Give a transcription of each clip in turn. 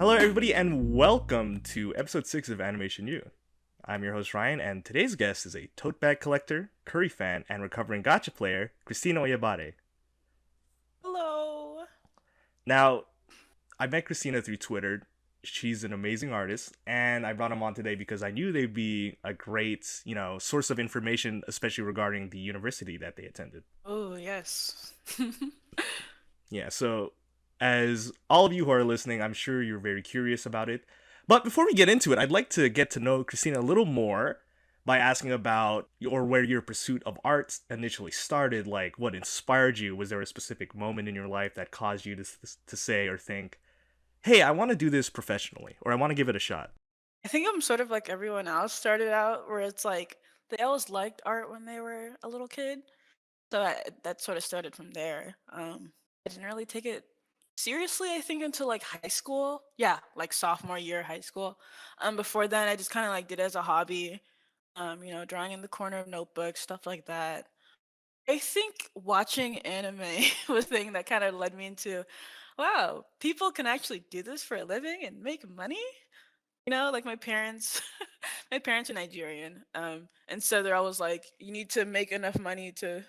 Hello, everybody, and welcome to episode 6 of Animation U. I'm your host, Ryan, and today's guest is a tote bag collector, curry fan, and recovering gacha player, Cristina Oyebade. Hello. Now, I met Christina through Twitter. She's an amazing artist, and I brought him on today because I knew they'd be a great, source of information, especially regarding the university that they attended. Oh, yes. Yeah, so as all of you who are listening, I'm sure you're very curious about it. But before we get into it, I'd like to get to know Christina a little more by asking about or where your pursuit of art initially started. Like, what inspired you? Was there a specific moment in your life that caused you to say or think, hey, I want to do this professionally, or I want to give it a shot? I think I'm sort of like everyone else started out, where it's like they always liked art when they were a little kid. That sort of started from there. I didn't really take it seriously, I think, until like high school. Yeah, like sophomore year of high school. Before then, I just kind of like did it as a hobby. Drawing in the corner of notebooks, stuff like that. I think watching anime was the thing that kind of led me into, wow, people can actually do this for a living and make money. Like my parents, my parents are Nigerian, and so they're always like, you need to make enough money to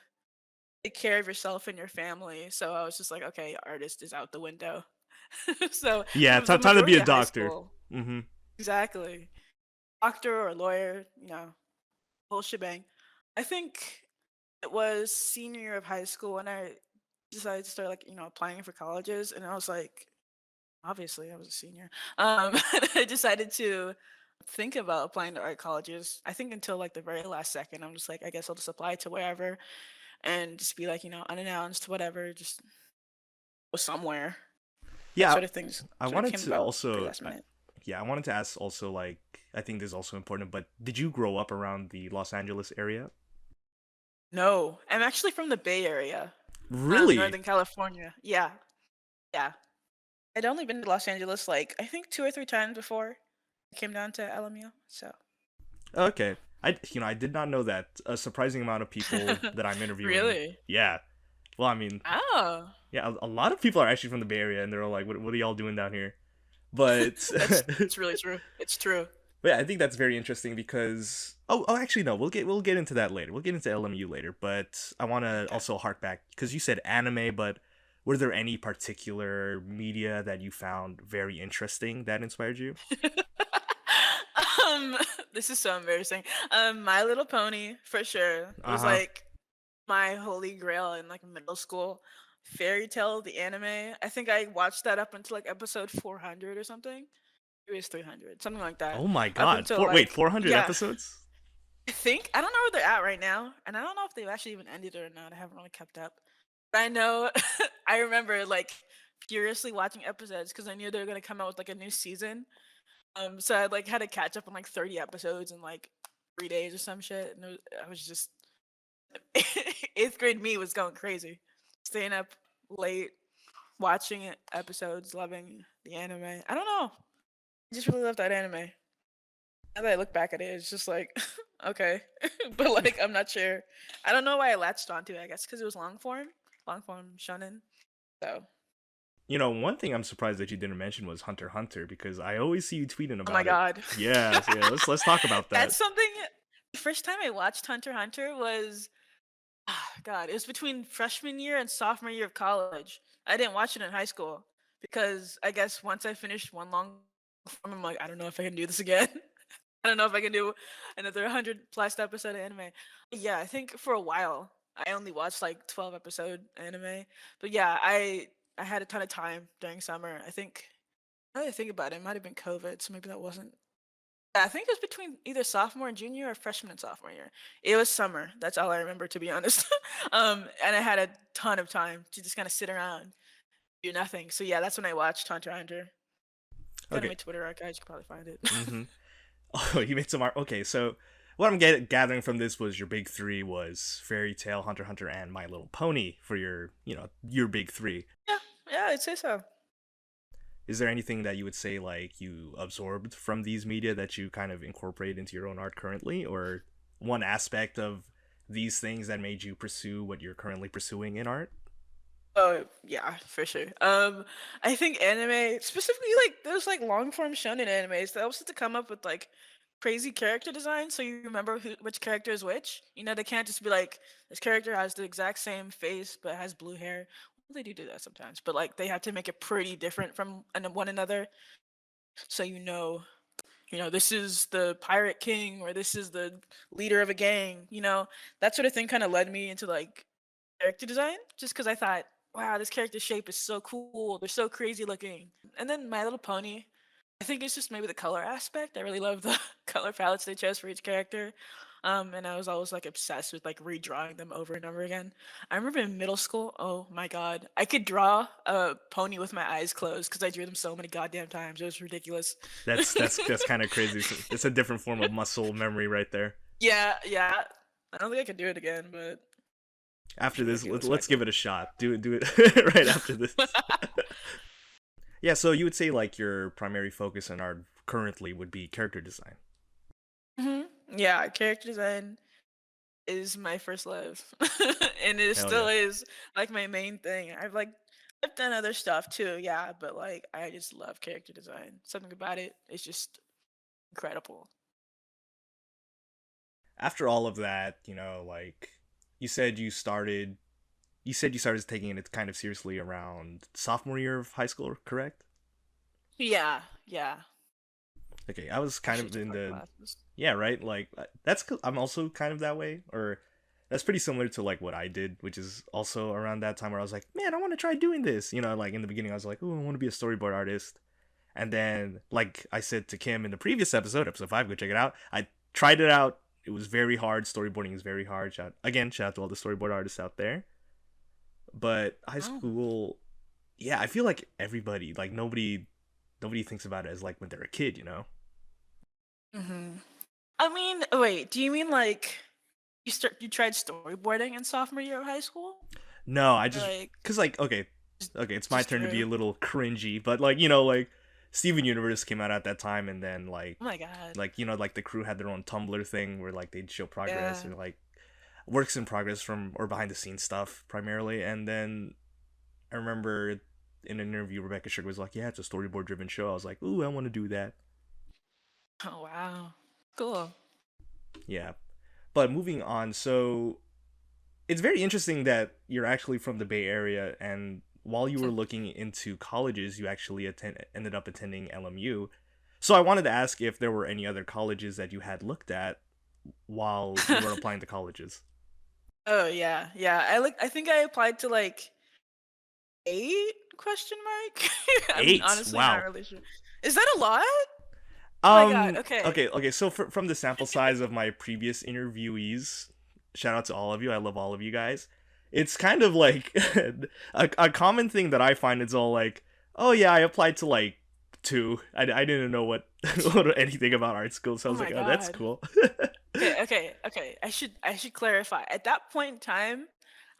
take care of yourself and your family. So I was just like, okay, artist is out the window. So Yeah, the time to be majority a of high doctor. school, Mm-hmm. exactly, doctor or lawyer, whole shebang. I think it was senior year of high school when I decided to start like applying for colleges, and I was like, obviously I was a senior. I decided to think about applying to art colleges. I think until like the very last second, I'm just like, I guess I'll just apply to wherever and just be like, unannounced, whatever, just go somewhere. That Yeah, sort of things I sort of wanted came to about pretty also, last minute. yeah, I wanted to ask also, like, I think this is also important, but did you grow up around the Los Angeles area? No, I'm actually from the Bay Area, Really? Northern California. Yeah, yeah. I'd only been to Los Angeles like I think 2 or 3 times before I came down to LMU. So Okay. I did not know that. A surprising amount of people that I'm interviewing. really, Yeah. Well, I mean, oh, yeah, a lot of people are actually from the Bay Area, and they're all like, "What are y'all doing down here?" But, that's really true. It's true. but yeah, I think that's very interesting because actually no, we'll get into that later. We'll get into LMU later, but I want to Okay. also hark back because you said anime, but were there any particular media that you found very interesting that inspired you? um, this is so embarrassing. My Little Pony for sure Uh was huh. like my holy grail in like middle school. Fairy Tale, the anime. I think I watched that up until like episode 400 or something. It was 300, something like that. Oh my Up God! until Wait, like 400 yeah, episodes? I don't know where they're at right now, and I don't know if they've actually even ended or not. I haven't really kept up. But I know I remember like furiously watching episodes because I knew they were gonna come out with like a new season. So I like had to catch up on like 30 episodes in like 3 days or some shit, and I was just eighth grade me was going crazy, staying up late, watching episodes, loving the anime. I don't know, I just really love that anime. Now that I look back at it, it's just like, okay, but like I'm not sure. I don't know why I latched onto it. I guess because it was long form shonen. So, One thing I'm surprised that you didn't mention was Hunter x Hunter because I always see you tweeting oh my about it. god, Yeah, so yeah. Let's talk about that. that's something. The first time I watched Hunter x Hunter was, God, it was between freshman year and sophomore year of college. I didn't watch it in high school because I guess once I finished one long form, I'm like, I don't know if I can do this again. I don't know if I can do another 100 plus episode of anime. Yeah, I think for a while I only watched like 12 episode anime. But yeah, I had a ton of time during summer. I think now that I think about it, it might have been COVID, so maybe that wasn't. Yeah, I think it was between either sophomore and junior or freshman and sophomore year. It was summer. That's all I remember, to be honest. And I had a ton of time to just kind of sit around, do nothing. So yeah, that's when I watched Hunter x Hunter. Go to Okay. my Twitter archives, you can probably find it. Mm-hmm. Oh, you made some art. Okay, so what I'm gathering from this was your big three was Fairy Tale, Hunter x Hunter, and My Little Pony for your big three. Yeah, yeah, I'd say so. Is there anything that you would say like you absorbed from these media that you kind of incorporate into your own art currently, or one aspect of these things that made you pursue what you're currently pursuing in art? Oh, yeah, for sure. I think anime, specifically like those like long form shonen animes, they also have to come up with like crazy character design so you remember which character is which. You know, they can't just be like this character has the exact same face but has blue hair. Well, they do that sometimes, but like they have to make it pretty different from one another, so this is the pirate king or this is the leader of a gang. That sort of thing kind of led me into like character design just because I thought, wow, this character shape is so cool. They're so crazy looking. And then My Little Pony, I think it's just maybe the color aspect. I really love the color palettes they chose for each character. And I was always like obsessed with like redrawing them over and over again. I remember in middle school, oh my god, I could draw a pony with my eyes closed because I drew them so many goddamn times. It was ridiculous. That's kind of crazy. It's a different form of muscle memory right there. Yeah, yeah. I don't think I could do it again, but it's After this, ridiculous back let's give then. it a shot. Do it right after this. Yeah, so you would say like your primary focus in art currently would be character design. Yeah, character design is my first love. And it Hell still yeah. is like my main thing. I've done other stuff too, yeah, but like I just love character design. Something about it is just incredible. After all of that, like you said you started taking it kind of seriously around sophomore year of high school, correct? Yeah, yeah. Okay, I was kind Actually of took in art the classes. yeah, right? Like I'm also kind of that way, or that's pretty similar to like what I did, which is also around that time where I was like, man, I want to try doing this. Like in the beginning I was like, oh, I want to be a storyboard artist. And then like I said to Kim in the previous episode, episode 5, go check it out. I tried it out. It was very hard. Storyboarding is very hard. Shout out to all the storyboard artists out there. But high Oh. school, yeah, I feel like everybody, like nobody thinks about it as like when they're a kid. hmm I mean, wait, do you mean like you tried storyboarding in sophomore year of high school? No, I Or just like cuz like just, okay, it's my just turn to be drew? a little cringy, but like, like Steven Universe came out at that time, and then Oh my god. like the crew had their own Tumblr thing where like they'd show progress, Yeah. or like works in progress from or behind the scenes stuff primarily. And then I remember in an interview Rebecca Sugar was like, "Yeah, it's a storyboard driven show." I was like, "Ooh, I want to do that." Oh wow. Cool. Yeah. But moving on, so it's very interesting that you're actually from the Bay Area, and while you were looking into colleges, you actually ended up attending LMU. So I wanted to ask if there were any other colleges that you had looked at while you were applying to colleges. Oh yeah, yeah. I think I applied to like 8 question mark. I'm 8. honestly not Wow. really sure. Is that a lot? Oh my god. Okay. Okay. So from the sample size of my previous interviewees, shout out to all of you. I love all of you guys. It's kind of like a common thing that I find is all like, oh yeah, I applied to like 2. I didn't know what anything about art school, so I Oh was like, my oh, that's god. cool. Okay. I should clarify. At that point in time,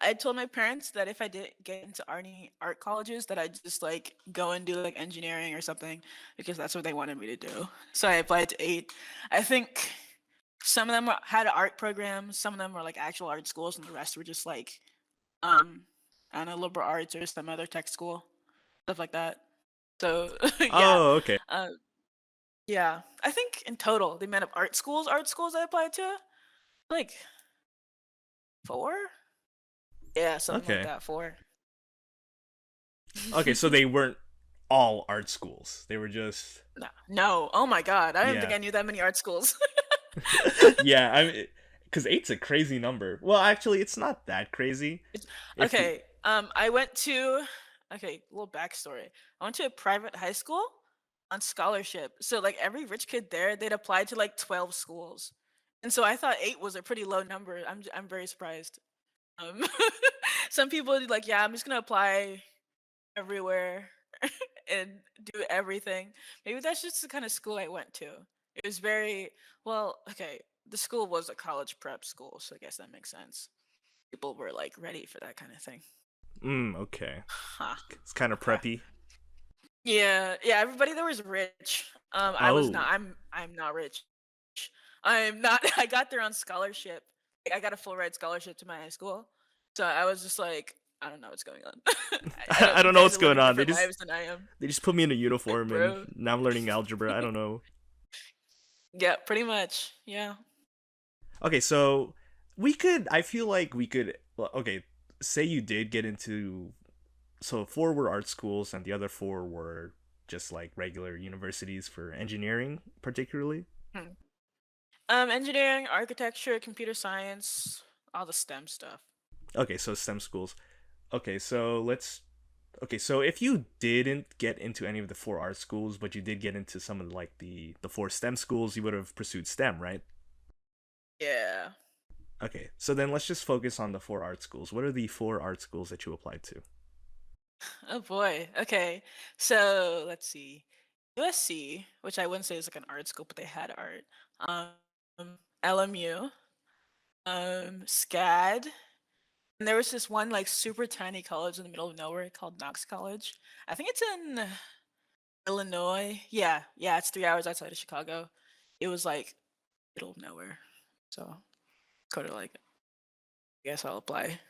I told my parents that if I didn't get into any art colleges, that I'd just like go and do like engineering or something because that's what they wanted me to do. So I applied to 8. I think some of them had art programs, some of them were like actual art schools, and the rest were just like um I don't know, liberal arts or some other tech school, stuff like that. So yeah, Oh, okay. uh, yeah. I think in total the amount of art schools I applied to, like 4. Yeah, something like Okay. that. 4. Okay, so they weren't all art schools. They were just No, no. Oh my god, I didn't think yeah. I knew that many art schools. Yeah, I mean, cuz 8's a crazy number. Well, actually, it's not that crazy. If you Okay, I went to okay, little backstory. I went to a private high school on scholarship. So like every rich kid there, they'd apply to like 12 schools. And so I thought 8 was a pretty low number. I'm very surprised. Um, some people are like, yeah, I'm just gonna apply everywhere and do everything. Maybe that's just the kind of school I went to. It was very well, okay. The school was a college prep school, so I guess that makes sense. People were like ready for that kind of thing. okay. Huh. It's kind of Okay. preppy. Yeah, yeah. Everybody there was rich. I was not. Oh. I'm not rich. I'm not. I got there on scholarship. Like, I got a full ride scholarship to my high school, so I was just like, I don't know what's going on. I I don't. You don't know guys what's are going living on. different lives than I am, They just put me in a uniform and bro. now I'm learning algebra. I don't know. Yeah, pretty much. Yeah. Okay, so we could. I feel like we could. Well, okay, say you did get into. So four were art schools and the other four were just like regular universities for engineering, particularly. Hmm. Engineering, architecture, computer science, all the STEM stuff. Okay, so STEM schools. Okay, so let's. Okay, so if you didn't get into any of the four art schools, but you did get into some of like the four STEM schools, you would have pursued STEM, right? Yeah. Okay, so then let's just focus on the four art schools. What are the four art schools that you applied to? Oh boy. Okay. So let's see. USC, which I wouldn't say is like an art school, but they had art. LMU, SCAD, and there was this one like super tiny college in the middle of nowhere called Knox College. I think it's in Illinois. Yeah, yeah, it's 3 hours outside of Chicago. It was like middle of nowhere. So kind of like, I guess I'll apply.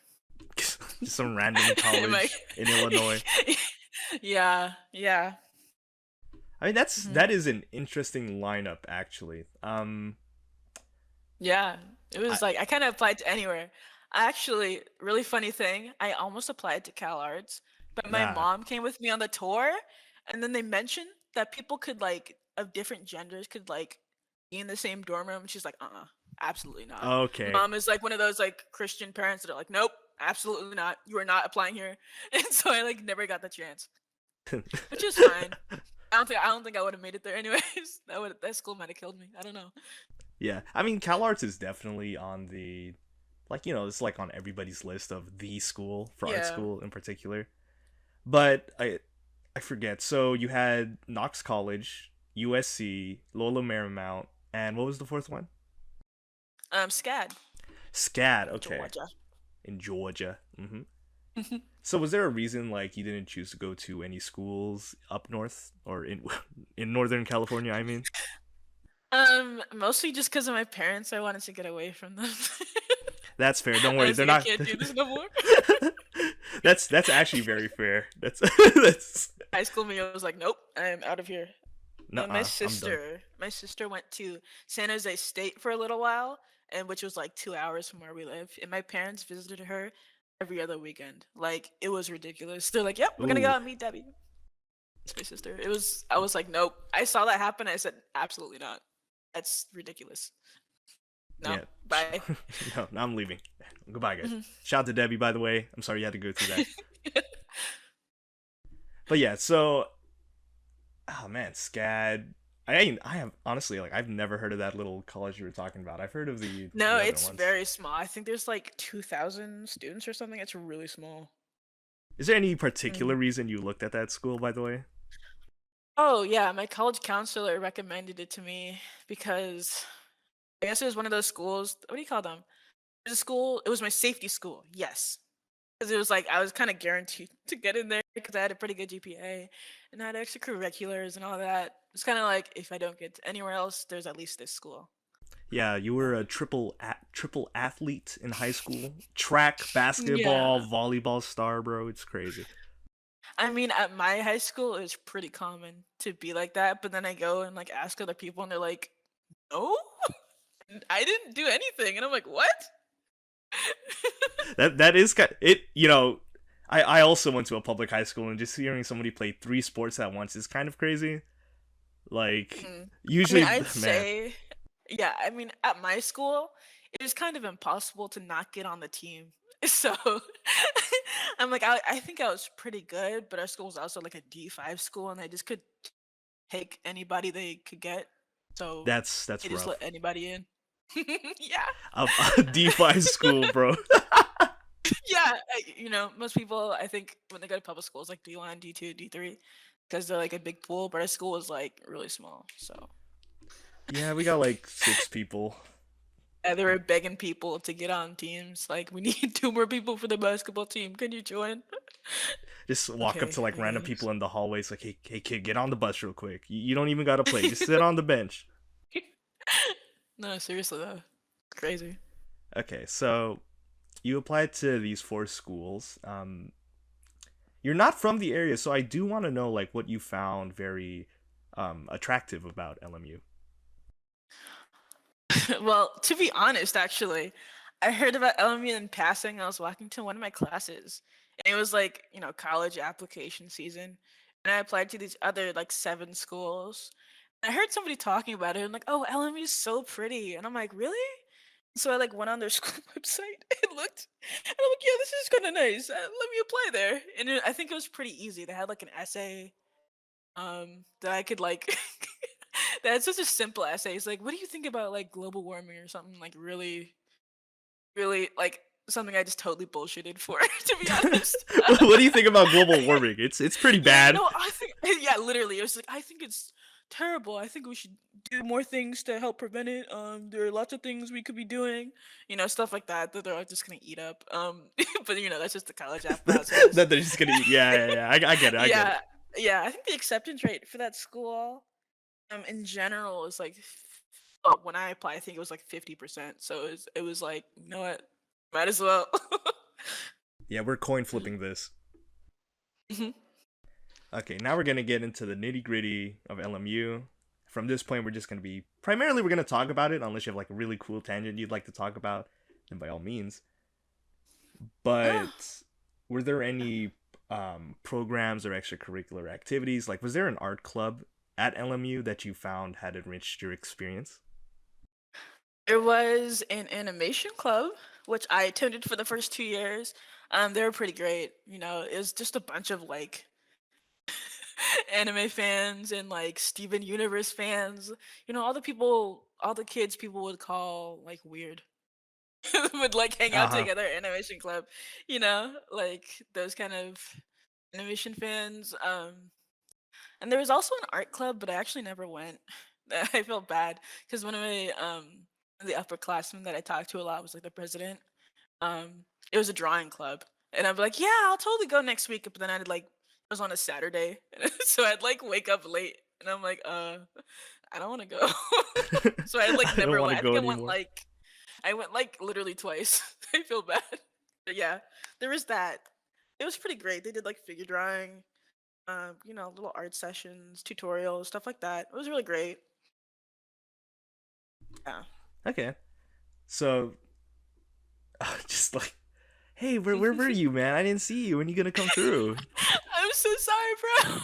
Just some random Am I? college in Illinois. Yeah, yeah. I mean, Mhm. that is an interesting lineup, actually. Yeah, it I, was like I kind of applied to anywhere. I actually, really funny thing, I almost applied to Cal Arts, but my nah. mom came with me on the tour, and then they mentioned that people could like of different genders could like be in the same dorm room. She's like, absolutely not. Okay. Mom is like one of those like Christian parents that are like, nope, absolutely not. You are not applying here. And so I like never got the chance, which is fine. I don't think I would have made it there anyways. That school might have killed me. I don't know. Yeah, I mean, CalArts is definitely on the, like, it's like on everybody's list of the school for art Yeah. school in particular. But I forget. So you had Knox College, USC, Loyola Marymount, and what was the fourth one? SCAD. SCAD. Okay, Georgia. in Georgia. So was there a reason like you didn't choose to go to any schools up north or in in Northern California? I mean, Mostly just because of my parents. I wanted to get away from them. that's fair. Don't I worry, was they're like, I not. can't do this no more. That's actually very fair. That's that's High school me was like, nope, I am out of here. And nuh I'm done. my sister went to San Jose State for a little while, and which was like 2 hours from where we live. And my parents visited her every other weekend. Like it was ridiculous. They're like, yep, we're gonna go Ooh, out and meet Debbie. It's my sister. It was. I was like, nope. I saw that happen. I said, absolutely not. That's ridiculous. No, yeah. bye. No, I'm leaving. Goodbye, guys. Mhm. Shout out to Debbie, by the way. I'm sorry you had to go through that. But yeah, so oh man, SCAD. I have honestly like I've never heard of that little college you were talking about. I've heard of No, the other it's ones. very small. I think there's like 2,000 students or something. It's really small. Is there any particular Mhm. reason you looked at that school, by the way? Oh yeah, my college counselor recommended it to me because I guess it was one of those schools. What do you call them? It was a school. It was my safety school. Yes, because it was like I was kind of guaranteed to get in there because I had a pretty good GPA and I had extracurriculars and all that. It's kind of like if I don't get anywhere else, there's at least this school. Yeah, you were So a triple athlete in high school. Track, basketball, yeah. volleyball star, bro. It's crazy. I mean, at my high school, it was pretty common to be like that. But then I go and like ask other people, and they're like, "No, I didn't do anything," and I'm like, "What?" That is it. I also went to a public high school, and just hearing somebody play three sports at once is kind of crazy. Like Mhm. I mean, usually, I'd man, say, yeah. I mean, at my school, it was kind of impossible to not get on the team. So I'm like, I think I was pretty good, but our school was also like a D5 school, and they just could take anybody they could get. So that's they just let rough. anybody in. Yeah. A D5 school, bro. Yeah, most people, I think, when they go to public schools, like D1, D2, D3, because they're like a big pool, but our school was like really small. So Yeah, we got like six people. yeah, they were begging people to get on teams. Like, we need two more people for the basketball team. Can you join? Just walk up Okay, to like I random guess. people in the hallways, like, hey kid, get on the bus real quick. You don't even gotta play. Just sit on the bench. No, seriously though, crazy. Okay, so you applied to these four schools. You're not from the area, so I do want to know like what you found very attractive about LMU. Well, to be honest, actually, I heard about LMU in passing. I was walking to one of my classes, and it was like, college application season. And I applied to these other like seven schools. And I heard somebody talking about it and like, oh, LMU is so pretty. And I'm like, really? So I like went on their school website and looked, and I'm like, yeah, this is kind of nice. Let me apply there. And I think it was pretty easy. They had like an essay that I could like that's such a simple essay. It's like, what do you think about like global warming or something like really, really like something I just totally bullshitted for, to be honest. What do you think about global warming? It's pretty Yeah, bad. I think yeah, literally, it was like I think it's terrible. I think we should do more things to help prevent it. There are lots of things we could be doing, stuff like that that they're just gonna eat up. But that's just the college app process. That they're just gonna eat. Yeah, yeah, yeah. I get it. I get it. Yeah, yeah. I think the acceptance rate for that school, in general, is like, when I applied, I think it was like 50%. So it was like, you know what, might as well. Yeah, we're coin flipping this. Mhm. Okay, now we're gonna get into the nitty gritty of LMU. From this point, we're just gonna be primarily we're gonna talk about it, unless you have like a really cool tangent you'd like to talk about, then by all means. But were there any programs or extracurricular activities? Like, was there an art club at LMU that you found had enriched your experience? There was an animation club, which I attended for the first 2 years. They were pretty great. It was just a bunch of like anime fans and like Steven Universe fans. All the kids people would call like weird, would like hang Uh out huh. together. Animation club, like those kind of animation fans. And there was also an art club, but I actually never went. I felt bad because one of the upperclassmen that I talked to a lot was like the president. It was a drawing club, and I'd be like, "Yeah, I'll totally go next week." But then I'd like, it was on a Saturday, so I'd like wake up late, and I'm like, I don't want to go." So I like I don't never want went. to I think go anymore. I went like literally twice. I feel bad, but yeah, there was that. It was pretty great. They did like figure drawing, little art sessions, tutorials, stuff like that. It was really great. Yeah. Okay, so just like, hey, where were you, man? I didn't see you. When you gonna come through? I'm so sorry, bro.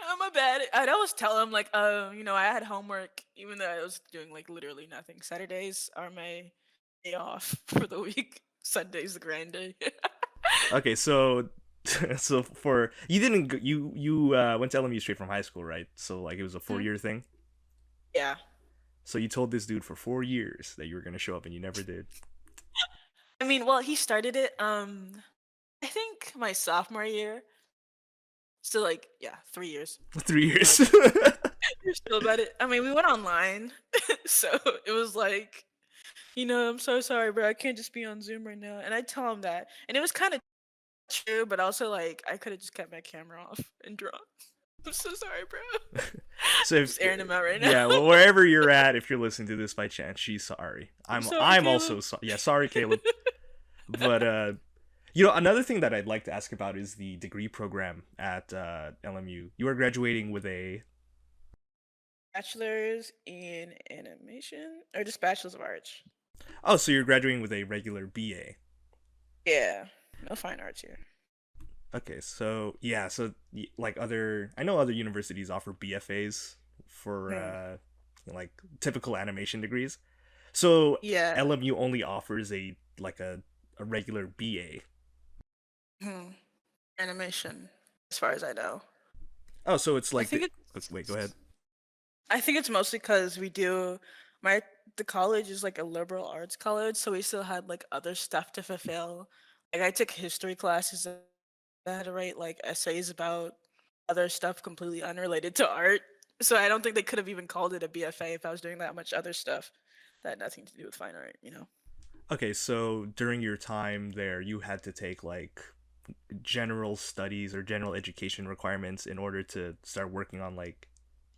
Oh, my bad. I'd always tell him like, I had homework, even though I was doing like literally nothing. Saturdays are my day off for the week. Sunday's the grind day. Okay, so so for you didn't you went to LMU straight from high school, right? So like it was a four Mhm. year thing. Yeah. So you told this dude for 4 years that you were gonna show up, and you never did. I mean, well, he started it. I think my sophomore year. So like, yeah, 3 years. 3 years. Like, you're still about it. I mean, we went online, so it was like, I'm so sorry, bro. I can't just be on Zoom right now. And I tell him that, and it was kind of true, but also like I could have just kept my camera off and drawn. I'm so sorry, bro. So I'm if just airing him out right now. yeah, well, wherever you're at, if you're listening to this by chance, she's sorry. I'm I'm sorry, I'm Caleb. also sorry. Yeah, sorry, Caleb. But another thing that I'd like to ask about is the degree program at LMU. You are graduating with a Bachelor's in animation or just bachelor's of arts? oh, so you're graduating with a regular BA. Yeah, no fine arts here. Okay, so yeah, so like other, I know other universities offer BFAs for Hmm. like typical animation degrees. So Yeah. LMU only offers a like a regular BA. Hmm. Animation, as far as I know. Oh, so it's I like think the wait, go it's ahead. I think it's mostly because we do my the college is like a liberal arts college, so we still had like other stuff to fulfill. Like I took history classes that I had to write like essays about other stuff completely unrelated to art. So I don't think they could have even called it a BFA if I was doing that much other stuff that had nothing to do with fine art. Okay, so during your time there, you had to take like general studies or general education requirements in order to start working on like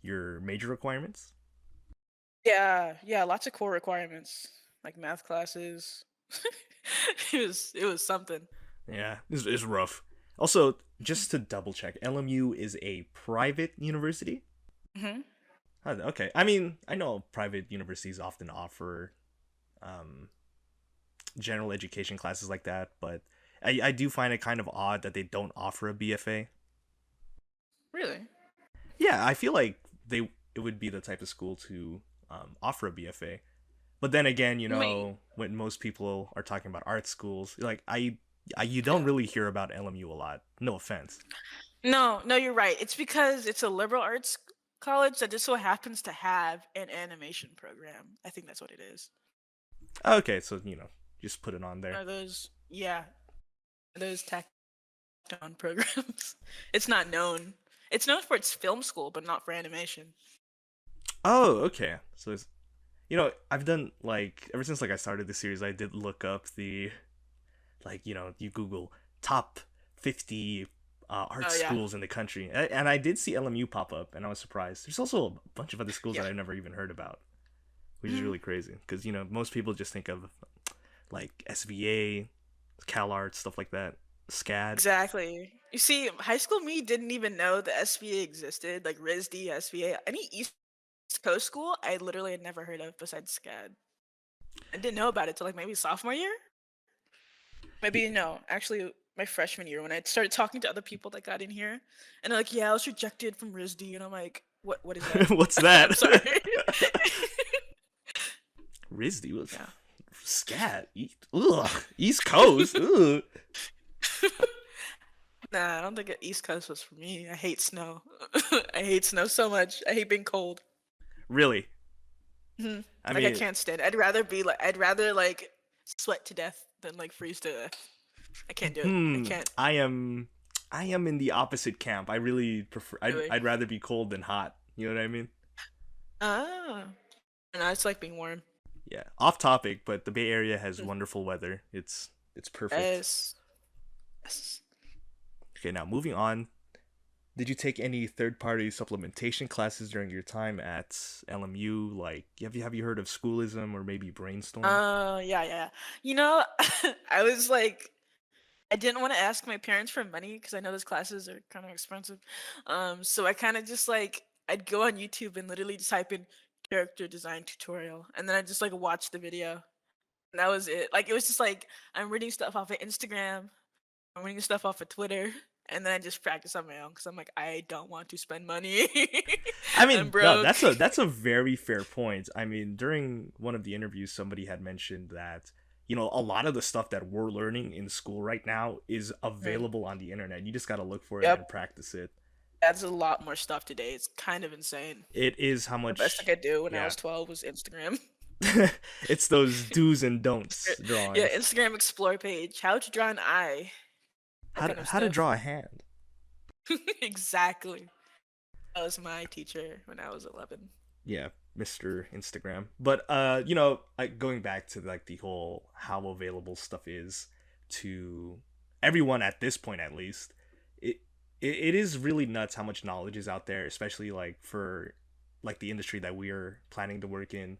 your major requirements. Yeah, yeah, lots of core requirements like math classes. It was something. Yeah, it's rough. Also, just to double check, LMU is a private university. Hmm. Okay, I mean, I know private universities often offer um, general education classes like that, but I do find it kind of odd that they don't offer a BFA. Really? Yeah, I feel like it would be the type of school to offer a BFA. But then again, Wait. when most people are talking about art schools, like you don't Yeah. really hear about LMU a lot. No offense. No, no, you're right. It's because it's a liberal arts college that just so happens to have an animation program. I think that's what it is. Okay, so just put it on One there. of those, yeah, those tacked on programs. It's not known. It's known for its film school, but not for animation. Oh, okay. So I've done like ever since like I started the series, I did look up the like you Google top 50 art Oh yeah. schools in the country, and I did see LMU pop up, and I was surprised. There's also a bunch of other schools Yeah. that I've never even heard about, which is Mhm. really crazy because most people just think of like SVA, Cal Arts, stuff like that, SCAD. Exactly. You see, high school me didn't even know the SVA existed, like RISD, SVA. Any East Coast school, I literally had never heard of besides SCAD. I didn't know about it till like maybe sophomore year. Maybe no, actually my freshman year when I started talking to other people that got in here, and they're like, "Yeah, I was rejected from RISD," and I'm like, "What is that?" What's I'm that? sorry. RISD was Yeah. SCAD. Ugh, East Coast. Ugh. Nah, I don't think East Coast was for me. I hate snow. I hate snow so much. I hate being cold. Really? Mhm. I Like I mean, can't stand it. I'd rather sweat to death than like freeze to death. I can't do it. I hmm. can't I am in the opposite camp. I really prefer. really. I'd rather be cold than hot. You know what I mean? Ah, and I just like being warm. Yeah. Off topic, but the Bay Area has Mm. wonderful weather. It's perfect. Yes. Yes. Okay, now moving on. Did you take any third-party supplementation classes during your time at LMU? Like, have you heard of schoolism or maybe brainstorm? Yeah, yeah, yeah. You know, I was like, I didn't want to ask my parents for money because I know those classes are kind of expensive. So I kind of just like I'd go on YouTube and literally just type in character design tutorial, and then I just like watch the video, and that was it. Like it was just like I'm reading stuff off of Instagram, I'm reading stuff off of Twitter, and then I just practice on my own because I'm like I don't want to spend money. I I'm mean, no, broke. that's a very fair point. I mean, during one of the interviews, somebody had mentioned that a lot of the stuff that we're learning in school right now is Mm. available on the internet. You just got to look for it and Yep, practice it. that's a lot more stuff today. It's kind of insane. It is how The best I much, could do when I yeah. was 12 was Instagram. It's those do's and don'ts Yeah, drawings. Instagram Explore page. How to draw an eye. That kind of How to stuff. draw a hand. Exactly. That was my teacher when I was 11. Yeah, Mr. Instagram. But going back to like the whole how available stuff is to everyone at this point at least, it is really nuts how much knowledge is out there, especially like for like the industry that we are planning to work in,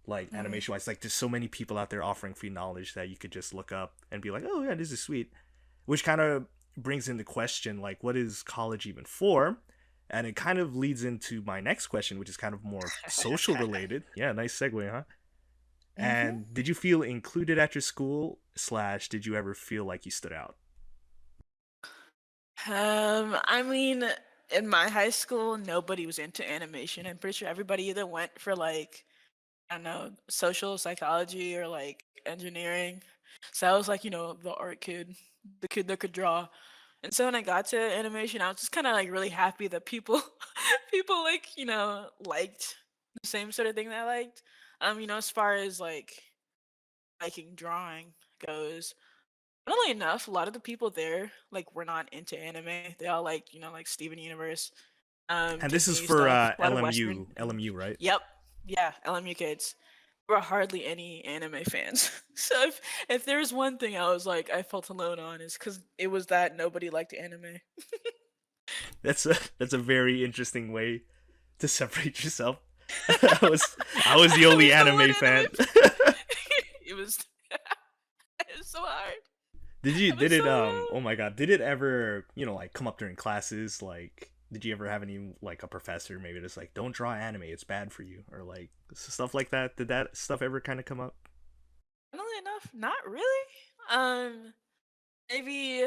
like Mhm. animation wise. Like there's so many people out there offering free knowledge that you could just look up and be like, oh yeah, this is sweet. Which kind of brings into question like what is college even for? And it kind of leads into my next question, which is kind of more social related. Yeah, nice segue, huh? Mhm. And did you feel included at your school slash did you ever feel like you stood out? I mean, in my high school, nobody was into animation. I'm pretty sure everybody either went for like, I don't know, social psychology or like engineering. So I was like, the art kid, the kid that could draw. And so when I got to animation, I was just kind of like really happy that people, people like, liked the same sort of thing that I liked. As far as like liking drawing goes, funnily enough, a lot of the people there like were not into anime. They all like, like Steven Universe, And this is Disney for stuff, a lot of Western. LMU, right? Yep, yeah, LMU kids. There were hardly any anime fans. So if there was one thing I was like I felt alone on is because it was that nobody liked anime. That's a very interesting way to separate yourself. I was I was the At only least no one anime anime. fan. It was It's so hard. Did But it so oh my god, did it ever, like come up during classes? Like did you ever have any like a professor maybe just like don't draw anime, it's bad for you or like stuff like that? Did that stuff ever kind of come up? funnily enough, not really. Maybe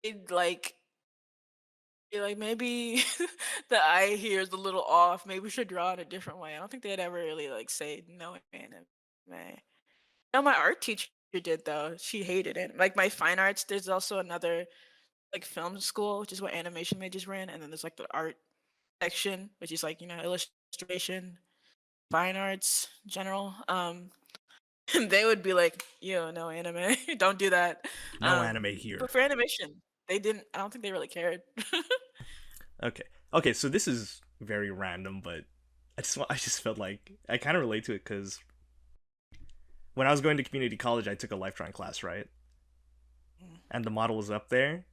it maybe the eye here is a little off. Maybe we should draw it a different way. I don't think they'd ever really like say no anime. No, my art teacher did though. She hated it. Like my fine arts, there's also another like film school, which is what animation majors were in, and then there's like the art section, which is like illustration, fine arts, general. And they would be like, "Yo, no anime, don't do that." No anime here. But for animation, they didn't. I don't think they really cared. Okay. Okay, so this is very random, but I just felt like I kind of relate to it cuz when I was going to community college, I took a life drawing class, right? And the model was up there,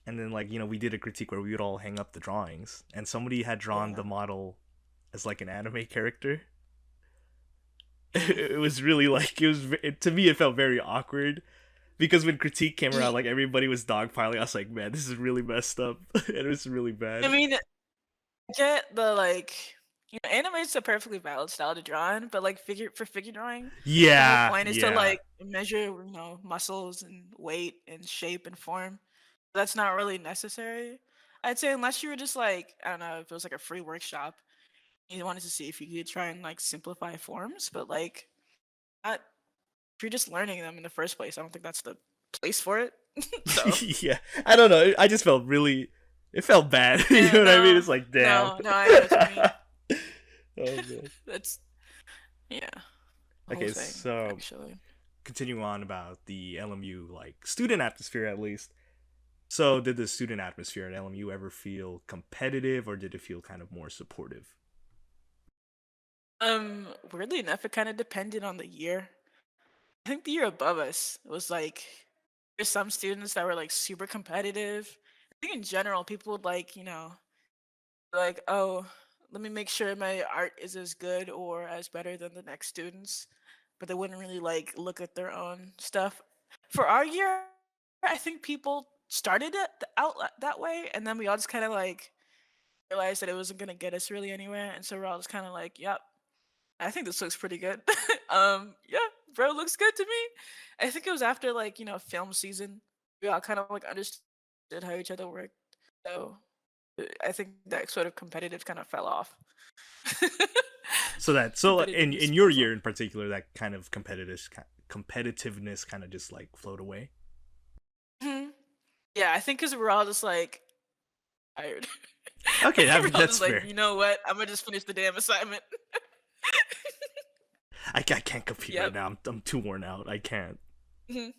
and then like we did a critique where we would all hang up the drawings, and somebody had drawn Yeah. the model as like an anime character. Mm. It was really like to me it felt very awkward because when critique came around, Ye- like everybody was dogpiling. I was like, man, this is really messed up. It was really I bad. mean, I get the anime is a perfectly valid style to draw in, but like figure drawing, the whole Yeah, point is to yeah. like measure, muscles and weight and shape and form. That's not really necessary. I'd say unless you were just like, I don't know, if it was like a free workshop, you wanted to see if you could try and like simplify forms, but like not if you're just learning them in the first place, I don't think that's the place for it. So Yeah, I don't know. I just felt really. It felt bad. You yeah, know what I mean? no, It's like, damn. no, I know what you mean. Oh man. That's yeah, the whole Okay, thing so actually. continuing on about the LMU like student atmosphere at least. So did the student atmosphere at LMU ever feel competitive or did it feel kind of more supportive? Weirdly enough, it kind of depended on the year. I think the year above us was like there's some students that were like super competitive. I think in general, people would like like, oh, let me make sure my art is as good or as better than the next students, but they wouldn't really like look at their own stuff. For our year, I think people started it out that way, and then we all just kind of like realized that it wasn't gonna get us really anywhere, and so we're all just kind of like, yep, I think this looks pretty good. Yeah, bro, looks good to me. I think it was after like film season, we all kind of like understood how each other worked. So I think that sort of competitive kind of fell off. So in Competitiveness your falls year off. in particular that kind of competitiveness kind of just like flowed away. Mhm. Yeah, I think because we're all just like tired. Okay, We're all that's just like, fair. you know what? I'm gonna just finish the damn assignment. I can't compete right Yep. now. I'm too worn out. I can't. Mhm.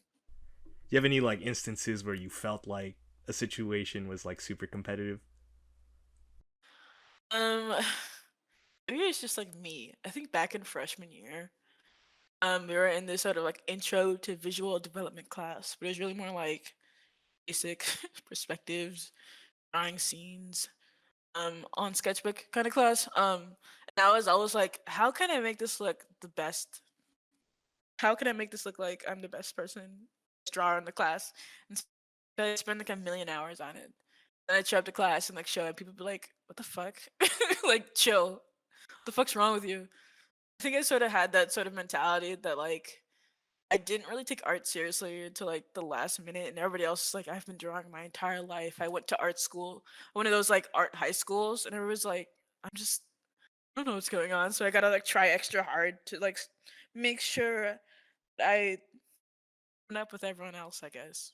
Do you have any like instances where you felt like a situation was like super competitive? Um, maybe it's just like me. I think back in freshman year, we were in this sort of like intro to visual development class, but it was really more like basic perspectives, drawing scenes, on sketchbook kind of class. And I was always like, how can I make this look the best? How can I make this look like I'm the best person drawer in the class? And so I spend like a million hours on it. Then I'd show up to class and like show it. People be like, "What the fuck? Like, chill. What the fuck's wrong with you?" I think I sort of had that sort of mentality that like I didn't really take art seriously until like the last minute, and everybody else is like, "I've been drawing my entire life. I went to art school, one of those like art high schools," and everybody's like, "I'm just I don't know what's going on." So I gotta like try extra hard to like make sure I keeping up with everyone else, I guess.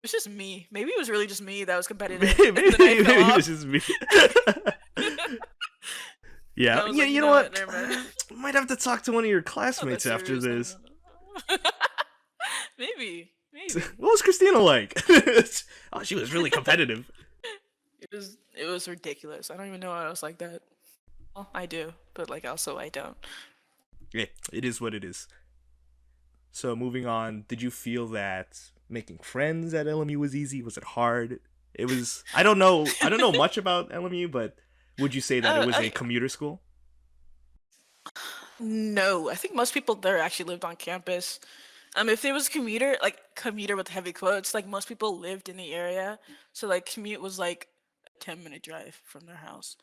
It's just me. Maybe it was really just me that was competitive, maybe, and then I fell maybe off. it's just me. And Yeah, I was yeah. like, you You know know what? what? Never mind. Might have to talk to one of your Not that classmates after serious. No, this. no, no. Maybe, maybe. What was Christina like? Oh, she was really competitive. It was ridiculous. I don't even know why I was like that. Well, I do, but like also I don't. Yeah, it is what it is. So moving on, did you feel that making friends at LMU was easy? Was it hard? It was. I don't know. I don't know much about LMU, but would you say that it was a I commuter school? no. I think most people there actually lived on campus. If there was commuter, like commuter with heavy quotes, like most people lived in the area, so like commute was like a 10-minute drive from their house.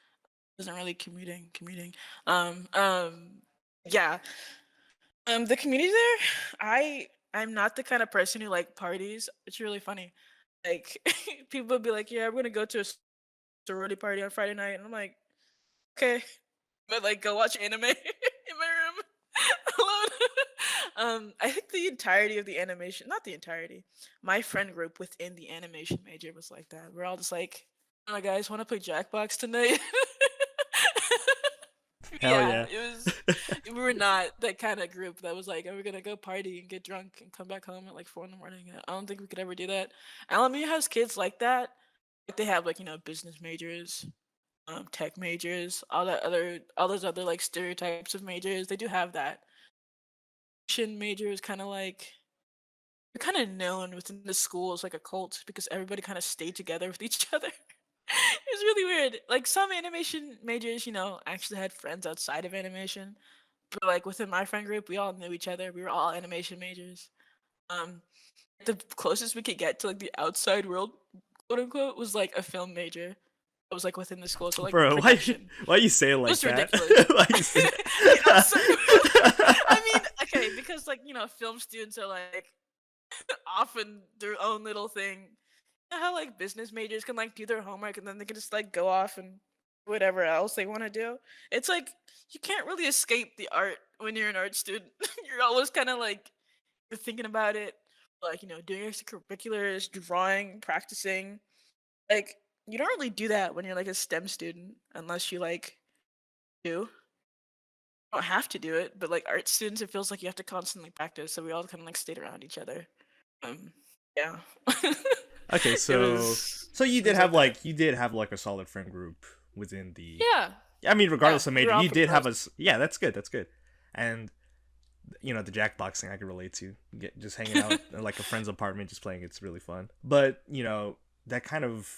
Wasn't really commuting. Um, um, yeah. The community there, I'm not the kind of person who like parties. It's really funny. Like people would be like, "Yeah, we're gonna go to a sorority party on Friday night," and I'm like, "Okay," but like go watch anime in my room alone. I think the entirety of the animation, not the entirety, my friend group within the animation major was like that. We're all just like, "Oh, guys, want to play Jackbox tonight?" Hell Yeah, yeah. it was. We were not that kind of group that was like, "Oh, we're gonna go party and get drunk and come back home at like 4 in the morning." I don't think we could ever do that. LMU has kids like that. Like they have like business majors, tech majors, all those other like stereotypes of majors. They do have that. Fiction major is kind of like you're kind of known within the school as like a cult because everybody kind of stayed together with each other. It's really weird. Like some animation majors, actually had friends outside of animation. But like within my friend group, we all knew each other. We were all animation majors. Um, the closest we could get to like the outside world, quote unquote, was like a film major. That was like within the school, so like Bro, production. why you say it It like was that? ridiculous. Why you say The outside world. I that? mean, okay, because like film students are like often their own little thing. You know how like business majors can like do their homework and then they can just like go off and whatever else they want to do. It's like you can't really escape the art when you're an art student. You're always kind of like you're thinking about it, like doing extracurriculars, drawing, practicing. Like you don't really do that when you're like a STEM student unless you like do. You don't have to do it, but like art students, it feels like you have to constantly practice. So we all kind of like stayed around each other. Um, yeah. Okay, it so was you it did was have like that. a solid friend group within the. Yeah, I mean, yeah, regardless of we were major, all you pretty did have close. yeah, that's good. That's good. And the jackboxing I could relate to. Just hanging out in like a friend's apartment, just playing. It's really fun. But that kind of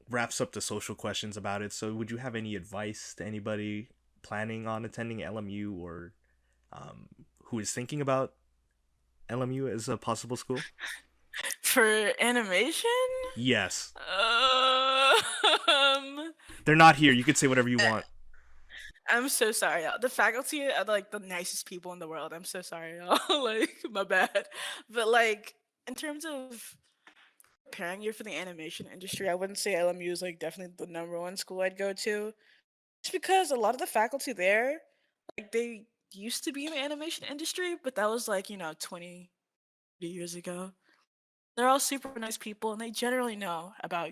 wraps up the social questions about it. So, would you have any advice to anybody planning on attending LMU or who is thinking about LMU as a possible school? For animation, Yes, um, they're not here. You could say whatever you eh, want. I'm so sorry, y'all. The faculty are like the nicest people in the world. I'm so sorry, y'all. Like, my bad. But like, in terms of preparing you for the animation industry, I wouldn't say LMU is like definitely the number one school I'd go to. Just because a lot of the faculty there, like, they used to be in the animation industry, but that was like 20 years ago. They're all super nice people, and they generally know about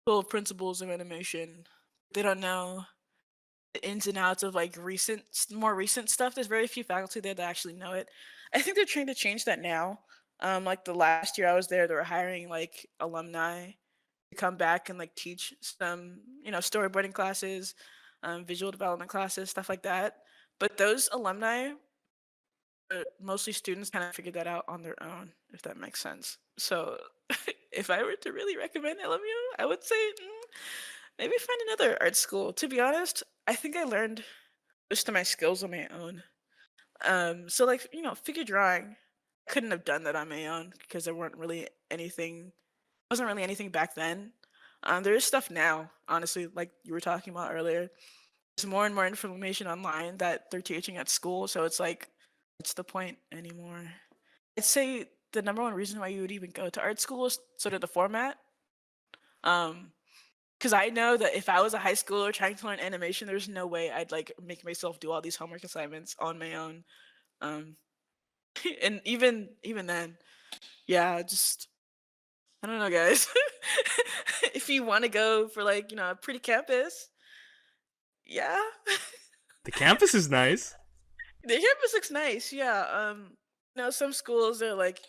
full principles of animation. They don't know the ins and outs of like more recent stuff. There's very few faculty there that actually know it. I think they're trying to change that now. Like the last year I was there, they were hiring like alumni to come back and like teach some, storyboarding classes, visual development classes, stuff like that. But those alumni, mostly students, kind of figured that out on their own, if that makes sense. So, if I were to really recommend LMU, I would say maybe find another art school. To be honest, I think I learned most of my skills on my own. So like figure drawing, I couldn't have done that on my own because there weren't really anything. Wasn't really anything back then. There is stuff now, honestly, like you were talking about earlier. There's more and more information online that they're teaching at school, so it's like, what's the point anymore? I'd say the number one reason why you would even go to art school is sort of the format. Um, because I know that if I was a high schooler trying to learn animation, there's no way I'd like make myself do all these homework assignments on my own. Um, and even then, yeah, just I don't know, guys. If you want to go for like a pretty campus, yeah, The campus is nice. the campus looks nice. Yeah. Some schools are like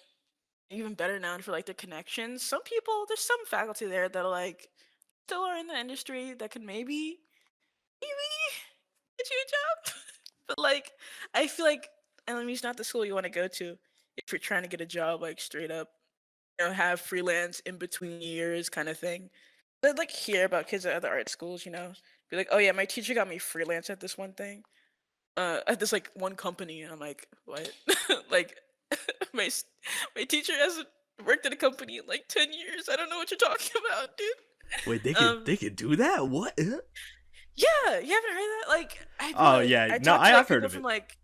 even better known for like their connections. There's some faculty there that are like still are in the industry that could maybe get you a job. But like, I feel like LMU's not the school you want to go to if you're trying to get a job like straight up. Have freelance in between years kind of thing. I'd like hear about kids at other art schools. Be like, oh yeah, my teacher got me freelance at this one thing, at this like one company, and I'm like, what? Like, my s- my teacher hasn't worked at a company in like 10 years. I don't know what you're talking about, dude. Wait, they could Um, they could do that? What? yeah, you haven't heard that? Like, Oh yeah, I no, talked I to have like heard people of from it. like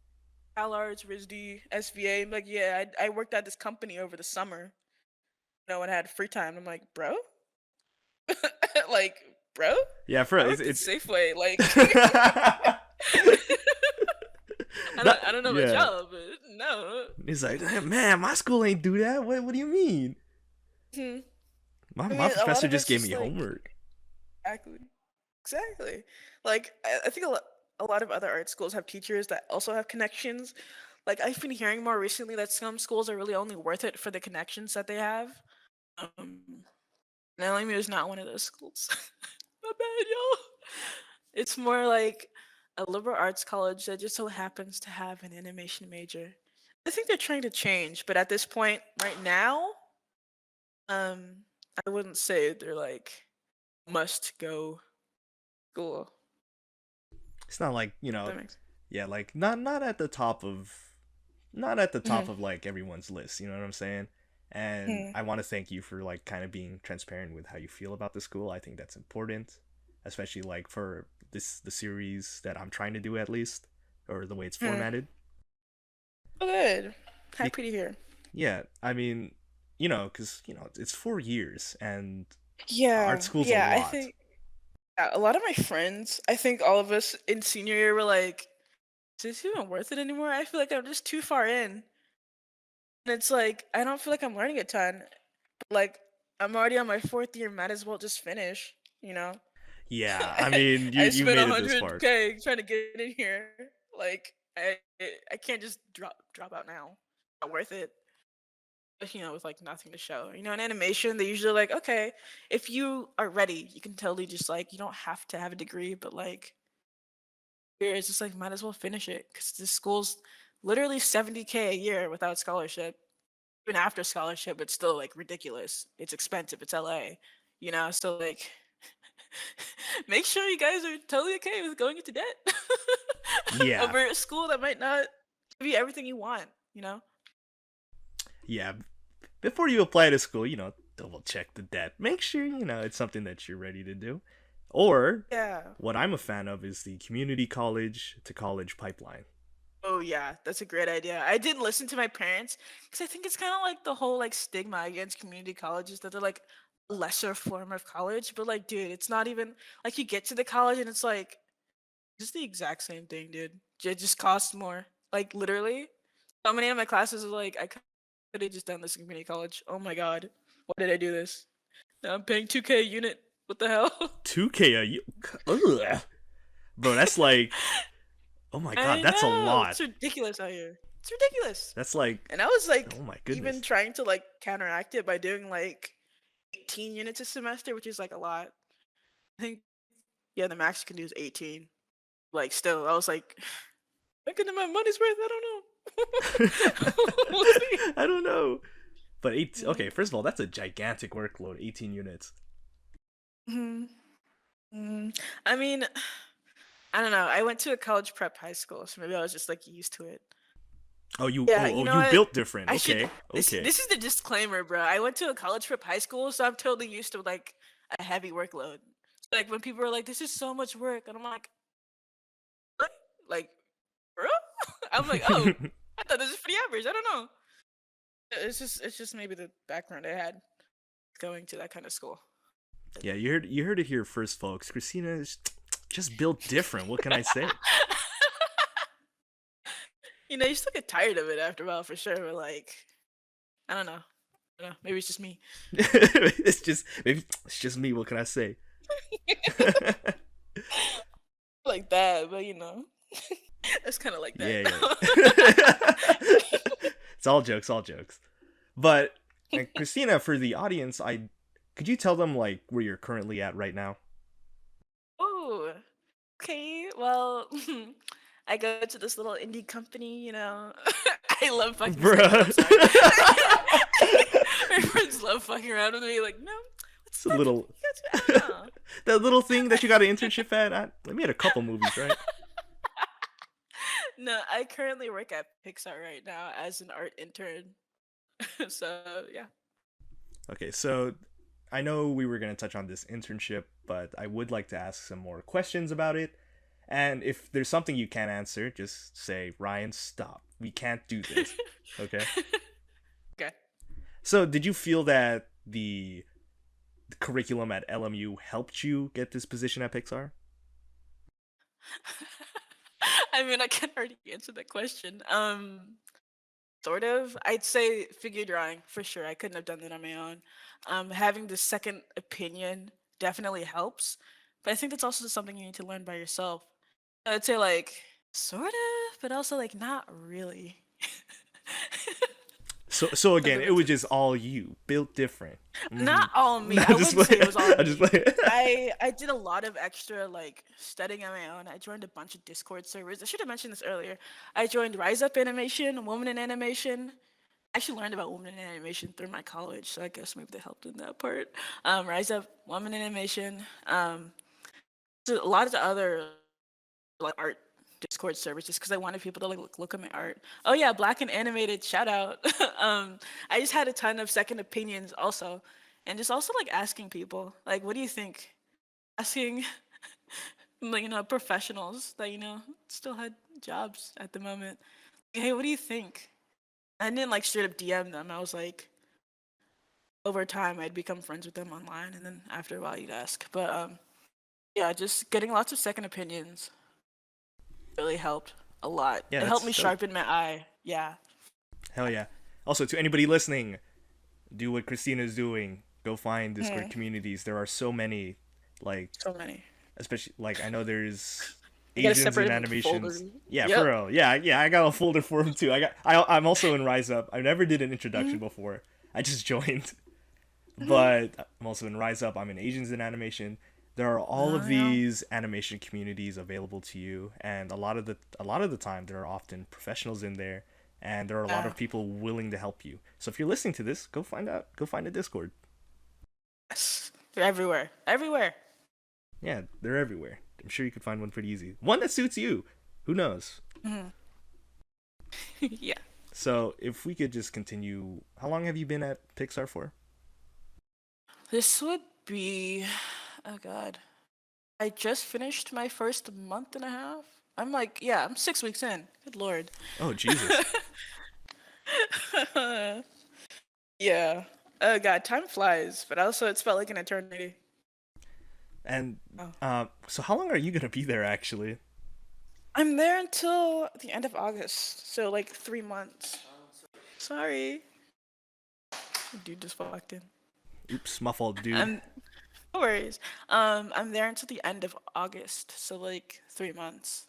CalArts, RISD, SVA. I'm like, yeah, I worked at this company over the summer. And I had free time. I'm like, bro, like, bro, Yeah, for I it's worked at it's. Safeway. Like, That, I don't know about yeah, y'all, but no. he's like, man, my school ain't do that. What do you mean? Hmm. I My mean, a lot professor of just it's gave just me like homework. exactly, exactly. Like, I think a lot of other art schools have teachers that also have connections. Like, I've been hearing more recently that some schools are really only worth it for the connections that they have. Um, and LMU is not one of those schools. My bad, y'all. It's more like a liberal arts college that just so happens to have an animation major. I think they're trying to change, but at this point, right now, um, I wouldn't say they're like must go school. It's not like That makes yeah, like not at the top of not at the top mhm, of like everyone's list. You know what I'm saying? And mhm, I want to thank you for like kind of being transparent with how you feel about the school. I think that's important, especially like for the series that I'm trying to do at least, or the way it's mhm. formatted. Oh, good. Be- Happy to hear. yeah, I mean, because it's 4 years, and art Yeah, school's a yeah. I lot. think yeah, a lot of my friends, I think all of us in senior year were like, "Is this even worth it anymore?" I feel like I'm just too far in, and it's like I don't feel like I'm learning a ton. But like I'm already on my fourth year, might as well just finish. You know, Yeah, I I, mean, you I you spent made a it this hundred far. k trying to get in here. Like I can't just drop out now. Not worth it. With like nothing to show. In animation, they usually like, okay, if you are ready, you can totally just like, you don't have to have a degree, but like, here it's just like, might as well finish it because this school's literally 70K a year without scholarship. Even after scholarship, it's still like ridiculous. It's expensive. It's LA, so like, make sure you guys are totally okay with going into debt Yeah, over a school that might not give you everything you want, you know? yeah. Before you apply to school, double check the debt. Make sure it's something that you're ready to do. Or Yeah. what I'm a fan of is the community college to college pipeline. Oh yeah, that's a great idea. I didn't listen to my parents because I think it's kind of like the whole like stigma against community colleges that they're like a lesser form of college. But like, dude, it's not even like you get to the college and it's like just the exact same thing, dude. It just costs more. Like literally, so many of my classes are like I could have just done this in community college. Oh my god, why did I do this? Now I'm paying 2K a unit. What the hell? 2K a year? Ugh. Bro, that's like, oh my god, I that's a know it's lot. ridiculous out here. It's ridiculous. That's like, And I was like oh my even goodness. trying to like counteract it by doing like 18 units a semester, which is like a lot. I think yeah, the max you can do is 18. Like still, I was like, I can do my money's worth. I don't know. We'll see. I don't know. But Mm-hmm. okay, first of all, that's a gigantic workload, 18 units. Mm-hmm. I mean, I don't know. I went to a college prep high school, so maybe I was just like used to it. Oh, you Yeah, oh, you oh know you what? built different. I should. Okay. This Okay. this is the disclaimer, bro. I went to a college prep high school, so I'm totally used to like a heavy workload. So, like when people are like, "This is so much work," and I'm like, "What? Like, bro?" I'm like, "Oh, I thought this was pretty average. I don't know." It's just maybe the background I had going to that kind of school. Yeah, you heard it here first, folks. Christina is just built different. What can I say? You still get tired of it after a while for sure, but like, I don't know. I don't know. Maybe it's just me. It's just me. What can I say? Like that, but it's kind of like that. Yeah, yeah. It's all jokes, all jokes. But Christina, for the audience, I could you tell them like where you're currently at right now? Oh, okay. Well, I go to this little indie company. I love fucking saying that. Bruh. I'm sorry. My friends love fucking around with me. Like, no, what's It's a that little company you go to? I don't know. that little thing that you got an internship at. I made a couple movies, right? No, I currently work at Pixar right now as an art intern. So yeah. Okay, so I know we were going to touch on this internship, but I would like to ask some more questions about it. And if there's something you can't answer, just say, Ryan, stop. We can't do this. Okay? Okay. So, did you feel that the curriculum at LMU helped you get this position at Pixar? I mean, I can already answer that question. Sort of. I'd say figure drawing for sure. I couldn't have done that on my own. Having the second opinion definitely helps, but I think that's also something you need to learn by yourself. I'd say like sort of, but also like not really. So If again, that it makes was just sense. all you, built different. Not all me. I I'm just wouldn't say it playing. was all I just me. play. I did a lot of extra like studying on my own. I joined a bunch of Discord servers. I should have mentioned this earlier. I joined Rise Up Animation, Woman in Animation. I actually learned about women in animation through my college, so I guess maybe they helped in that part. Rise Up, Woman in Animation. So a lot of the other like art Discord servers just because I wanted people to like look at my art. Oh yeah, Black and Animated, shout out. I just had a ton of second opinions also, and just also like asking people like, what do you think? Asking like professionals that still had jobs at the moment. Hey, what do you think? I didn't like straight up DM them. I was like, over time I'd become friends with them online, and then after a while you'd ask. But yeah, just getting lots of second opinions really helped a lot. Yeah, It helped that's me dope. sharpen my eye. Yeah. Hell yeah. Also, to anybody listening, do what Christina's doing. Go find Discord Hmm. communities. There are so many, like, So many. especially like I know there's You gotta Asians separate in them into animations. folders. Yeah, for Yep. real. Yeah, yeah. I got a folder for them too. I'm also in Rise Up. I never did an introduction Hmm. before. I just joined, Hmm. but I'm also in Rise Up. I'm in Asians in animation. There are all of Yeah. these animation communities available to you, and a lot of the time there are often professionals in there, and there are a lot Yeah. of people willing to help you. So if you're listening to this, go find a Discord. Yes. They're everywhere. Everywhere. Yeah, they're everywhere. I'm sure you could find one pretty easy. One that suits you. Who knows? Hmm. Yeah. So if we could just continue, how long have you been at Pixar for? This would be. Oh God. I just finished my first month and a half. I'm like, yeah, I'm 6 weeks in. Good Lord. Oh Jesus! Yeah. Oh God, time flies, but also it's felt like an eternity. And Oh. so how long are you gonna be there actually? I'm there until the end of August, so like 3 months. Sorry. Dude just walked in. Oops, my fault, dude. I'm no worries. I'm there until the end of August, so like 3 months.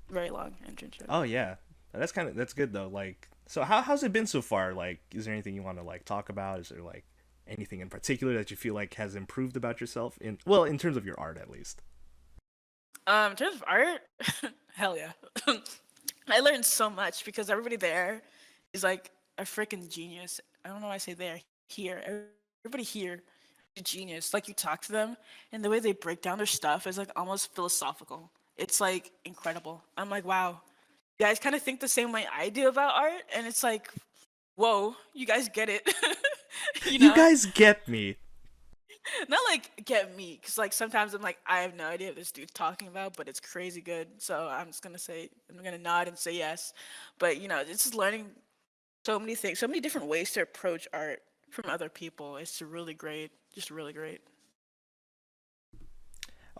Very long internship. Oh yeah, that's good though. Like, so how's it been so far? Like, is there anything you want to like talk about? Is there like anything in particular that you feel like has improved about yourself in terms of your art at least? In terms of art, hell yeah. I learned so much because everybody there is like a freaking genius. I don't know why I say there. Here. Everybody here is a genius. Like you talk to them and the way they break down their stuff is like almost philosophical. It's like incredible. I'm like, wow. You guys kind of think the same way I do about art, and it's like, whoa, you guys get it. you You know? guys get me. Not like get me, because like sometimes I'm like, I have no idea what this dude's talking about, but it's crazy good. So I'm gonna nod and say yes. But it's just learning so many things, so many different ways to approach art from other people. It's really great, just really great.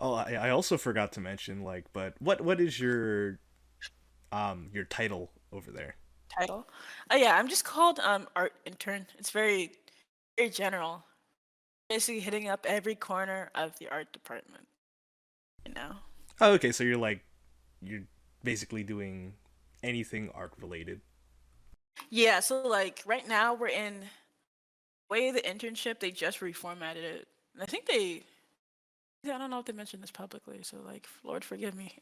Oh, I also forgot to mention like, but what is your title over there? Title. Oh yeah, I'm just called art intern. It's very general. Basically hitting up every corner of the art department. You know. Oh, okay, so you're basically doing anything art related. Yeah. So like right now we're in way the internship. They just reformatted it, and I think they. Yeah, I don't know if they mentioned this publicly, so like, Lord forgive me.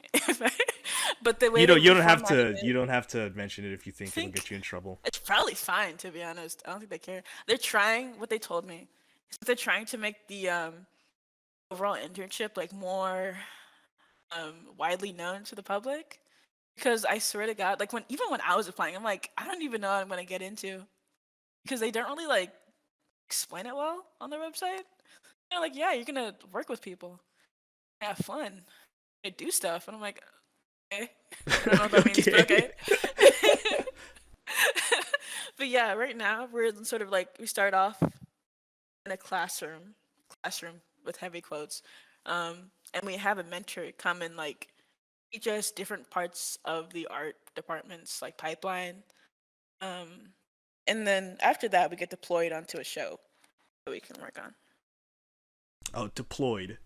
But the way You they don't you don't have reformatted to you it, don't have to mention it if you I think it'll think get you in trouble. it's probably fine to be honest. I don't think they care. They're trying what they told me. Is they're trying to make the overall internship like more widely known to the public. because I swear to God, like when I was applying, I'm like, I don't even know what I'm gonna get into because they don't really like explain it well on their website. They're like, yeah, you're gonna work with people, have fun, and do stuff, and I'm like, okay, I don't know what that means, but Okay. okay. But yeah, right now we're sort of like we start off in a classroom with heavy quotes, and we have a mentor come and like teach us different parts of the art department's like pipeline, um, and then after that we get deployed onto a show that we can work on. Oh, deployed.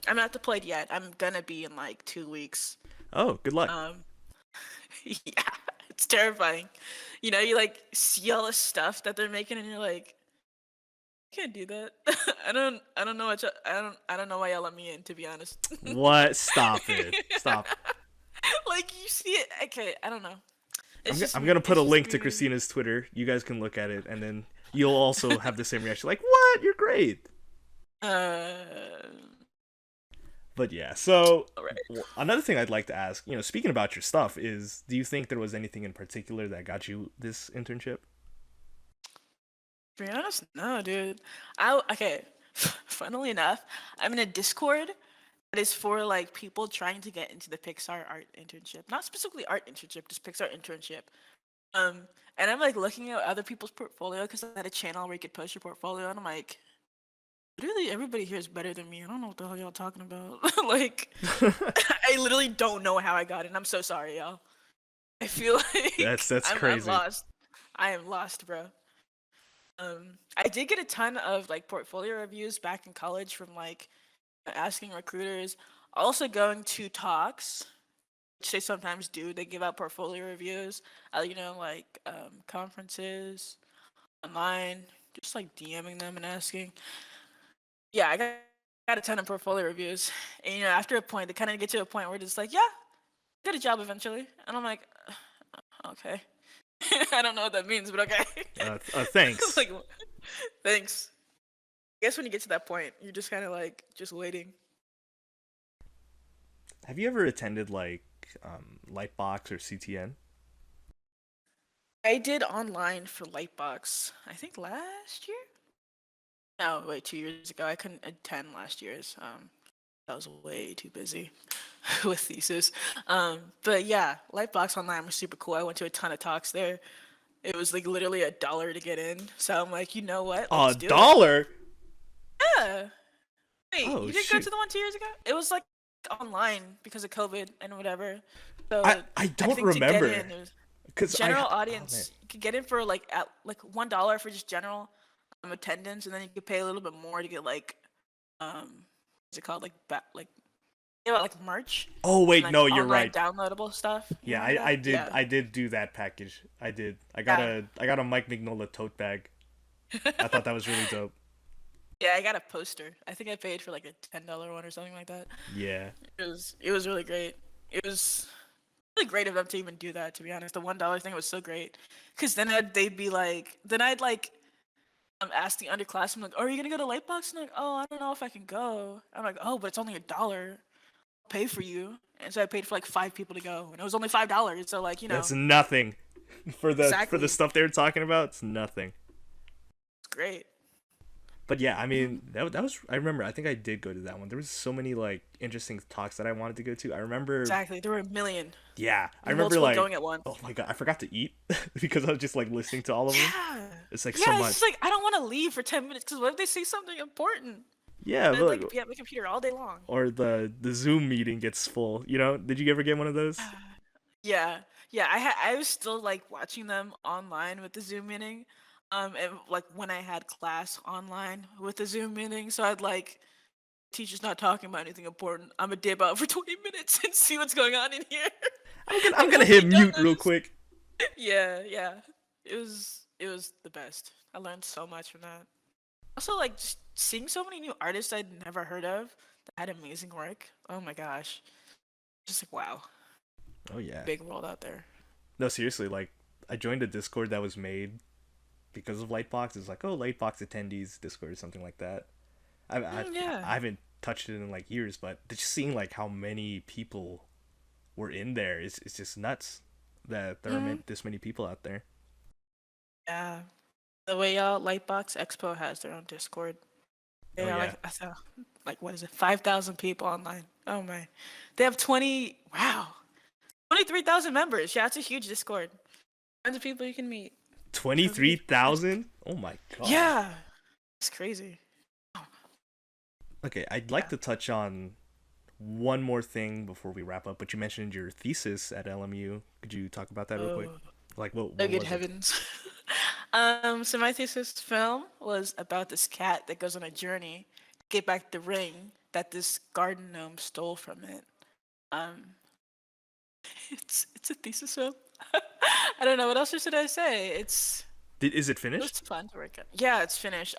I'm not deployed yet. I'm gonna be in like 2 weeks. Oh, good luck. Um, yeah, it's terrifying. You know, you like see all the stuff that they're making, and you're like, can't do that. I don't know I don't know why y'all let me in, to be honest. What? Stop it. Stop. Like you see it. Okay, I don't know. It's just I'm gonna put a it's just link to me. Christina's Twitter. You guys can look at it, and then you'll also have the same reaction. Like, what? You're great. Uh, But yeah, so all right. another thing I'd like to ask, speaking about your stuff, is do you think there was anything in particular that got you this internship? To be honest, no, dude. I okay. Funnily enough, I'm in a Discord that is for like people trying to get into the Pixar art internship. Not specifically art internship, just Pixar internship. Um, and I'm like looking at other people's portfolio because I had a channel where you could post your portfolio, and I'm like, literally everybody here is better than me. I don't know what the hell y'all talking about. Like, I literally don't know how I got it. And I'm so sorry, y'all. I feel that's like that's I'm crazy. lost. I am lost, bro. I did get a ton of like portfolio reviews back in college from like asking recruiters, also going to talks, which they sometimes do. They give out portfolio reviews, like conferences, online, just like DMing them and asking. Yeah, got a ton of portfolio reviews, and after a point, they kind of get to a point where it's like, yeah, get a job eventually, and I'm like, okay, I don't know what that means, but okay, Thanks. like, thanks. I guess when you get to that point, you're just kind of like just waiting. Have you ever attended like Lightbox or CTN? I did online for Lightbox, I think last year. No, wait, 2 years ago. I couldn't attend last year's. I was way too busy with thesis. But yeah, Lightbox Online was super cool. I went to a ton of talks there. It was like literally $1 to get in. So I'm like, you know what? A Let's do it. dollar? Yeah. Wait, Oh you didn't go shoot! to the one 2 years ago? It was like online because of COVID and whatever. I So I I don't think to get remember in, it was because I general oh man. audience. You could get in for like at like $1 for just general attendance, and then you could pay a little bit more to get like what's it called, like like merch Oh and wait, like no, you're online right. downloadable stuff. You Yeah, remember that? Yeah. I did do that package. I did. Yeah. I got a Mike Mignola tote bag. I thought that was really dope. Yeah, I got a poster. I think I paid for like a $10 one or something like that. Yeah. It was really great. It was really great of them to even do that. To be honest, the $1 thing was so great. Cause then they'd be like, then I'd like ask the underclassmen like, oh, are you gonna go to Lightbox? And like, oh, I don't know if I can go. I'm like, oh, but it's only $1. I'll pay for you. And so I paid for like 5 people to go, and it was only $5. So like, That's nothing for the exactly, stuff they were talking about. It's nothing. it's great. But yeah, I mean, that was I remember. I think I did go to that one. There was so many like interesting talks that I wanted to go to. I remember. Exactly. There were a million. Yeah, I There were remember multiple like going at once. oh my god, I forgot to eat because I was just like listening to all of them. Yeah. It's like so Yeah, it's just much. like I don't want to leave for 10 minutes because what if they say something important? Yeah, And I'd but like be at my computer all day long. or the Zoom meeting gets full. Did you ever get one of those? Yeah. Yeah, I was still like watching them online with the Zoom meeting. And like when I had class online with the Zoom meeting, so I'd like teacher's not talking about anything important. I'm gonna dip out for 20 minutes and see what's going on in here. I'm And gonna hope hit they don't mute real notice. quick. Yeah, yeah. It was the best. I learned so much from that. Also, like just seeing so many new artists I'd never heard of that had amazing work. Oh my gosh. Just like wow. Oh yeah. Big world out there. No, seriously. Like I joined a Discord that was made because of Lightbox. It's like oh Lightbox attendees Discord or something like that. Yeah. I haven't touched it in like years, but just seeing like how many people were in there. It's just nuts that there are Hmm. this many people out there. Yeah. The way y'all Lightbox Expo has their own Discord. Oh They are yeah, like I saw like what is it, 5,000 people online. Oh my. They have 23,000 members. Yeah, it's a huge Discord. Tons of people you can meet. Tons of people. 23,000. Oh my god. Yeah. It's crazy. Okay, I'd like Yeah. to touch on one more thing before we wrap up. But you mentioned your thesis at LMU. Could you talk about that real quick? Oh, Like, what oh what good was it? heavens. So my thesis film was about this cat that goes on a journey to get back the ring that this garden gnome stole from it. Um, it's a thesis film. I don't know what else should I say. Is it It was finished? fun to work on. Yeah, it's finished.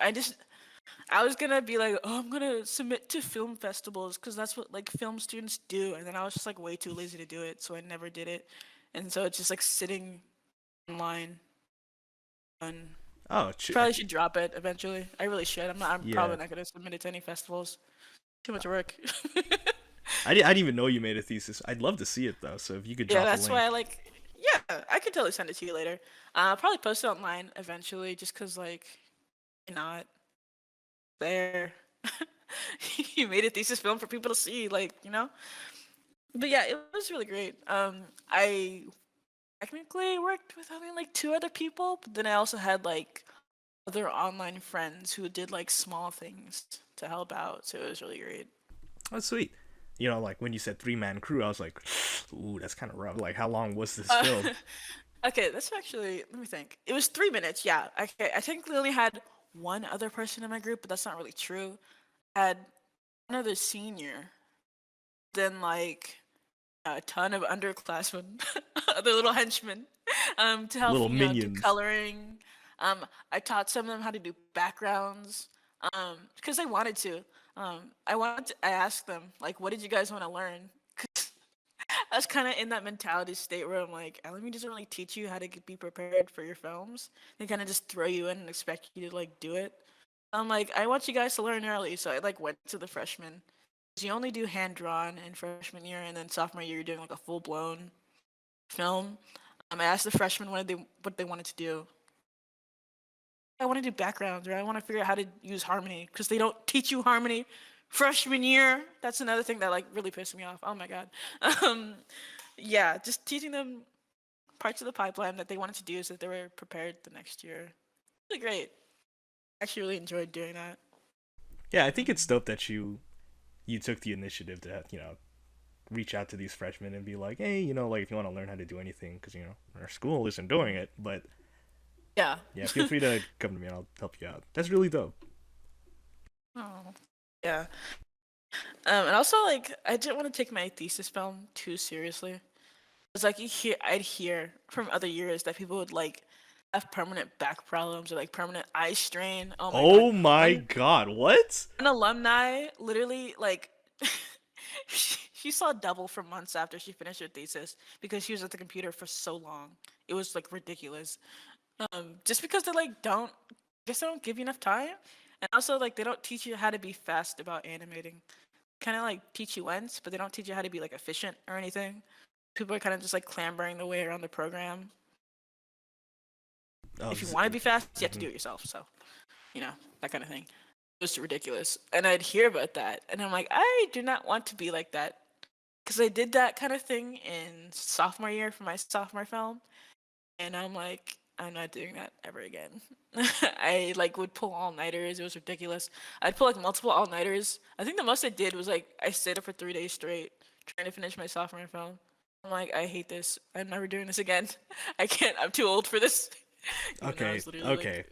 I was gonna be like, oh, I'm gonna submit to film festivals because that's what like film students do, and then I was just like way too lazy to do it, so I never did it, and so it's just like sitting online. And Oh, probably should drop it eventually. I really should. I'm yeah. probably not gonna submit it to any festivals. Too much work. I didn't even know you made a thesis. I'd love to see it though. So if you could Yeah, drop a that's why I link. like. Yeah, I could totally send it to you later. I'll probably post it online eventually, just cause like, why not there. You made a thesis film for people to see, like But yeah, it was really great. I technically worked with only like two other people, but then I also had like other online friends who did like small things to help out, so it was really great. Oh, sweet. You know, like when you said 3-man crew, I was like, ooh, that's kind of rough. Like, how long was this Uh, film? okay, that's actually let me think. It was 3 minutes. Yeah. Okay, I technically only had one other person in my group, but that's not really true. I had another senior, then like a ton of underclassmen, other little henchmen, to help Little do minions. coloring. I taught some of them how to do backgrounds, because they wanted to. I asked them like, what did you guys want to learn? I was kind of in that mentality state where I'm like, LMU doesn't really teach you how to be prepared for your films. They kind of just throw you in and expect you to like do it. I'm like, I want you guys to learn early, so I like went to the freshmen. 'Cause you only do hand drawn in freshman year, and then sophomore year you're doing like a full blown film. I asked the freshmen what they wanted to do. I want to do backgrounds, or I want to figure out how to use harmony because they don't teach you harmony freshman year. That's another thing that like really pissed me off. Oh my god. Um, yeah, just teaching them parts of the pipeline that they wanted to do so that they were prepared the next year. Really great. I actually really enjoyed doing that. Yeah, I think it's Um, dope that you took the initiative to reach out to these freshmen and be like, hey, like if you want to learn how to do anything, because our school isn't doing it, but yeah. yeah, feel free to come to me and I'll help you out. That's really dope. Oh. Yeah. And also like I didn't want to take my thesis film too seriously. It's like I'd hear from other years that people would like have permanent back problems or like permanent eye strain. Oh my god. Oh my One god, what? an alumni literally like she saw double for months after she finished her thesis because she was at the computer for so long. It was like ridiculous. Just because they like don't guess they don't give you enough time. And also like they don't teach you how to be fast about animating. Kind of like teach you once, but they don't teach you how to be like efficient or anything. People are kind of just like clambering their way around the program. Oh, If you want to be fast, you have to do it yourself. So, that kind of thing. It was ridiculous. And I'd hear about that. And I'm like, I do not want to be like that. Because I did that kind of thing in sophomore year for my sophomore film. And I'm like, I'm not doing that ever again. I like would pull all-nighters. It was ridiculous. I'd pull like multiple all-nighters. I think the most I did was like I stayed up for 3 days straight trying to finish my sophomore film. I'm like, I hate this. I'm never doing this again. I can't. I'm too old for this. Even though I okay, was literally like, okay.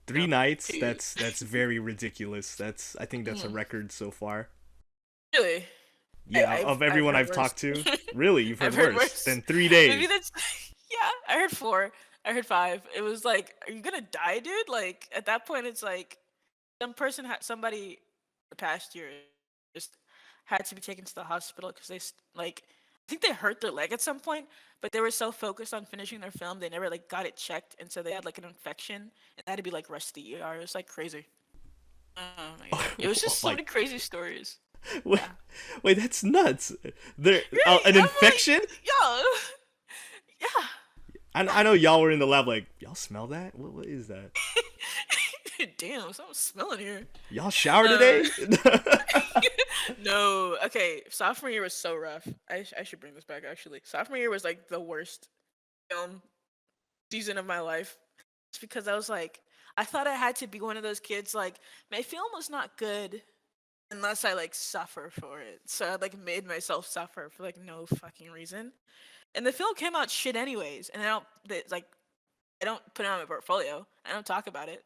3 nights. two. That's very ridiculous. I think that's a Mhm. record so far. Really? Yeah, of I've everyone heard I've worse. talked to. Really, you've I've heard heard worse worse. than three Maybe days. that's yeah. I heard four. I heard five. It was like, are you gonna die, dude? Like at that point, it's like somebody the past year just had to be taken to the hospital because like I think they hurt their leg at some point, but they were so focused on finishing their film they never like got it checked, and so they had like an infection and they had to be like rushed to the ER. It was like crazy. Oh my god, it was Oh just so my many crazy stories. wait, Yeah. wait, that's nuts. There, Right? an I'm infection? like, yo, yeah. I know y'all were in the lab like, y'all smell that? What is that? Damn, something's smelling here. Y'all shower Uh, today? no. Okay, sophomore year was so rough. I should bring this back actually. Sophomore year was like the worst film season of my life. It's because I was like, I thought I had to be one of those kids like my film was not good unless I like suffer for it. So I like made myself suffer for like no fucking reason. And the film came out shit anyways. And like I don't put it on my portfolio. I don't talk about it.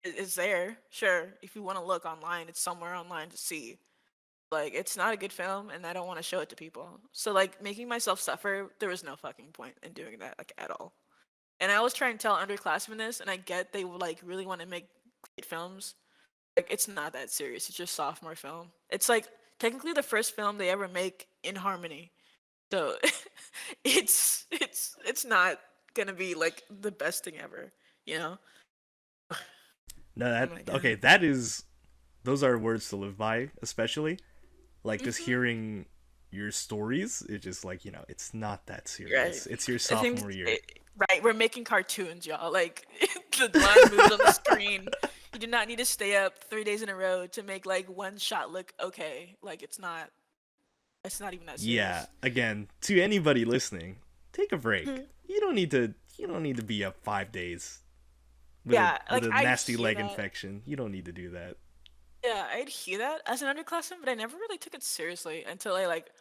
It's there, sure. If you want to look online, it's somewhere online to see. Like it's not a good film, and I don't want to show it to people. So like making myself suffer, there was no fucking point in doing that like at all. And I always try and tell underclassmen this, and I get they like really want to make great films. Like it's not that serious. It's just sophomore film. It's like technically the first film they ever make in harmony. So it's not gonna be like the best thing ever, you know? No, Oh that my okay. god. That is, those are words to live by, especially like just Mhm. hearing your stories. It's just like it's not that Right. serious. It's your I think sophomore year. right, we're making cartoons, y'all. Like the line moves on the screen. You do not need to stay up 3 days in a row to make like one shot look okay. Like it's not even that Yeah. serious. Again, to anybody listening, take a break. Mhm. You don't need to. You don't need to be up 5 days with a Yeah, with like a I'd nasty hear leg that. infection. You don't need to do that. Yeah, I'd hear that as an underclassman, but I never really took it seriously until I like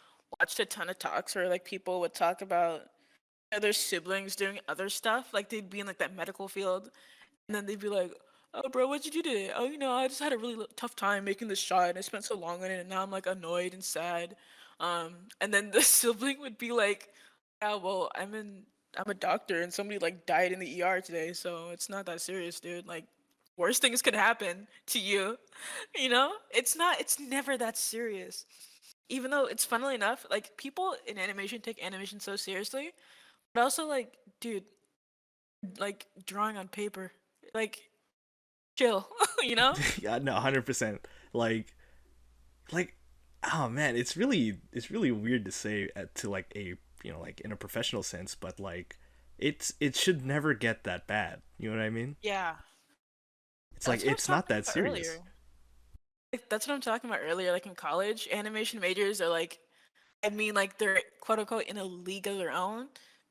watched a ton of talks where like people would talk about their siblings doing other stuff. Like they'd be in like that medical field, and then they'd be like, "Oh, bro, what'd you do today? Oh, I just had a really tough time making this shot, and I spent so long on it, and now I'm like annoyed and sad." And then the sibling would be like, "Yeah, well, I'm a doctor, and somebody like died in the ER today, so it's not that serious, dude. Like, worse things could happen to you, you know? It's never that serious." Even though it's funnily enough, like people in animation take animation so seriously, but also like, dude, like drawing on paper, like chill, you know? Yeah, no, 100%. Like, like, oh man, it's really weird to say to like a like in a professional sense, but like, it should never get that bad. You know what I mean? Yeah, It's like that's what I was it's not talking that about serious. earlier. Like, that's what I'm talking about earlier. Like in college, animation majors are like, I mean, like they're quote unquote in a league of their own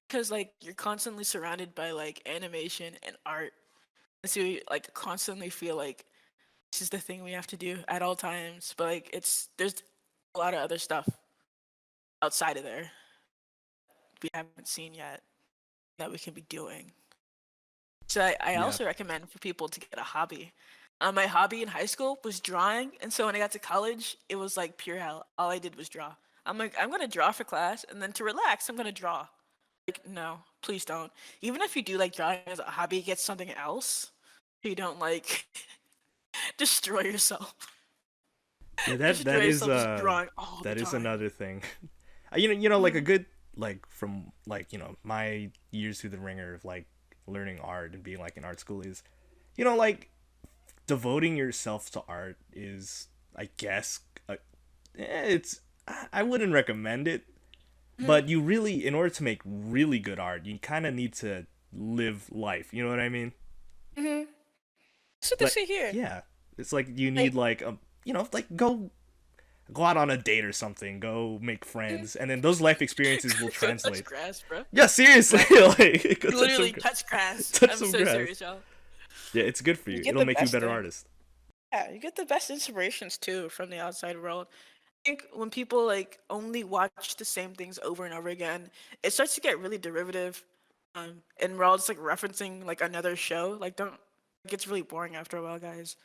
because like you're constantly surrounded by like animation and art, and so you like constantly feel like this is the thing we have to do at all times. But like there's a lot of other stuff outside of there we haven't seen yet that we can be doing. So I Yeah, also recommend for people to get a hobby. My hobby in high school was drawing, and so when I got to college, it was like pure hell. All I did was draw. I'm like, I'm gonna draw for class, and then to relax, I'm gonna draw. Like, no, please don't. Even if you do like drawing as a hobby, get something else. So you don't like destroy yourself. yeah. That Destroy that is yourself just drawing all the that is time. another thing. Like a Mhm. good like from like my years through the ringer of like learning art and being like in art school is like devoting yourself to art is, I guess, it's I wouldn't recommend it, Mhm. but you really, in order to make really good art, you kind of need to live life. You know what I mean? Mhm. That's what they Like, say here. yeah, it's like you need Like, like like go out on a date or something, go make mhm. friends, and then those life experiences will Go touch translate. grass, bro. Yeah, seriously, Exactly. like go You touch some literally touch grass. touch I'm some so grass. serious, y'all. Yeah, it's good for You you. get It'll the make you a best better thing. artist. Yeah, you get the best inspirations too from the outside world. I think when people like only watch the same things over and over again, it starts to get really derivative. And we're all just like referencing like another show. Like, don't it gets really boring after a while, guys.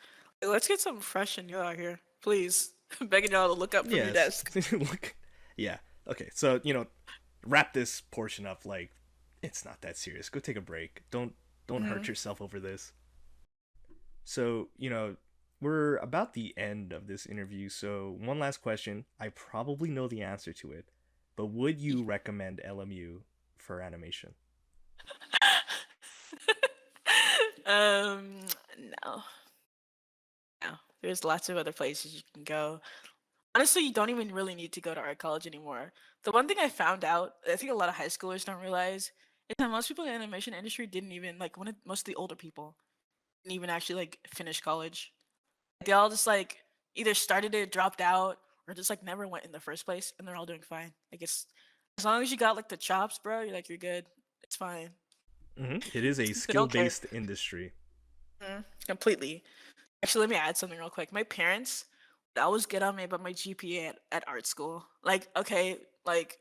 Like, let's get something fresh and new out here, please. I'm begging y'all to look up from your Yes. desk. Look. Yeah. Okay. So wrap this portion up. Like, it's not that serious. Go take a break. Don't hurt Hmm. yourself over this. So we're about the end of this interview. So one last question. I probably know the answer to it, but would you recommend LMU for animation? um, no, no. There's lots of other places you can go. Honestly, you don't even really need to go to art college anymore. The one thing I found out, I think a lot of high schoolers don't realize, is that most people in the animation industry didn't even like most of the older people didn't even actually like finish college. They all just like either started it, dropped out, or just like never went in the first place, and they're all doing fine. Like it's as long as you got like the chops, bro, you're good. It's fine. It is a They don't care. skill-based industry. Completely. Actually, let me add something real quick. My parents would always get on me about my GPA at art school. Like, okay, like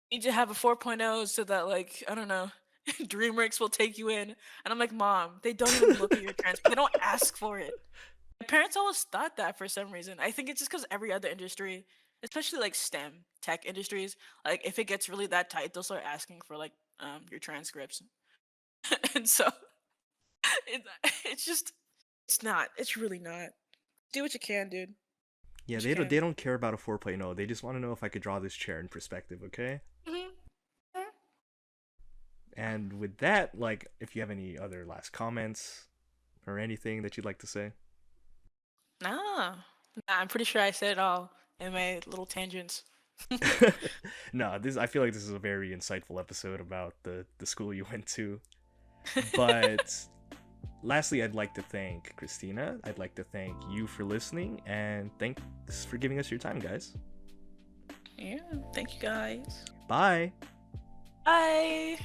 you need to have a 4.0 so that like I don't know, DreamWorks will take you in. And I'm like, Mom, they don't even look at your transcript. They don't ask for it. My parents always thought that for some reason. I think it's just because every other industry, especially like STEM tech industries, like if it gets really that tight, they'll start asking for like your transcripts. And so it, it's just it's not. It's really not. Do what you can, dude. Yeah, What you they can. don't care about a 4.0. They just want to know if I could draw this chair in perspective, okay? Mhm. And with that, like, if you have any other last comments or anything that you'd like to say. Nah. Nah, I'm pretty sure I said it all in my little tangents. No, this I feel like this is a very insightful episode about the school you went to. But lastly, I'd like to thank Christina. I'd like to thank you for listening, and thanks for giving us your time, guys. Yeah, thank you guys. Bye. Bye.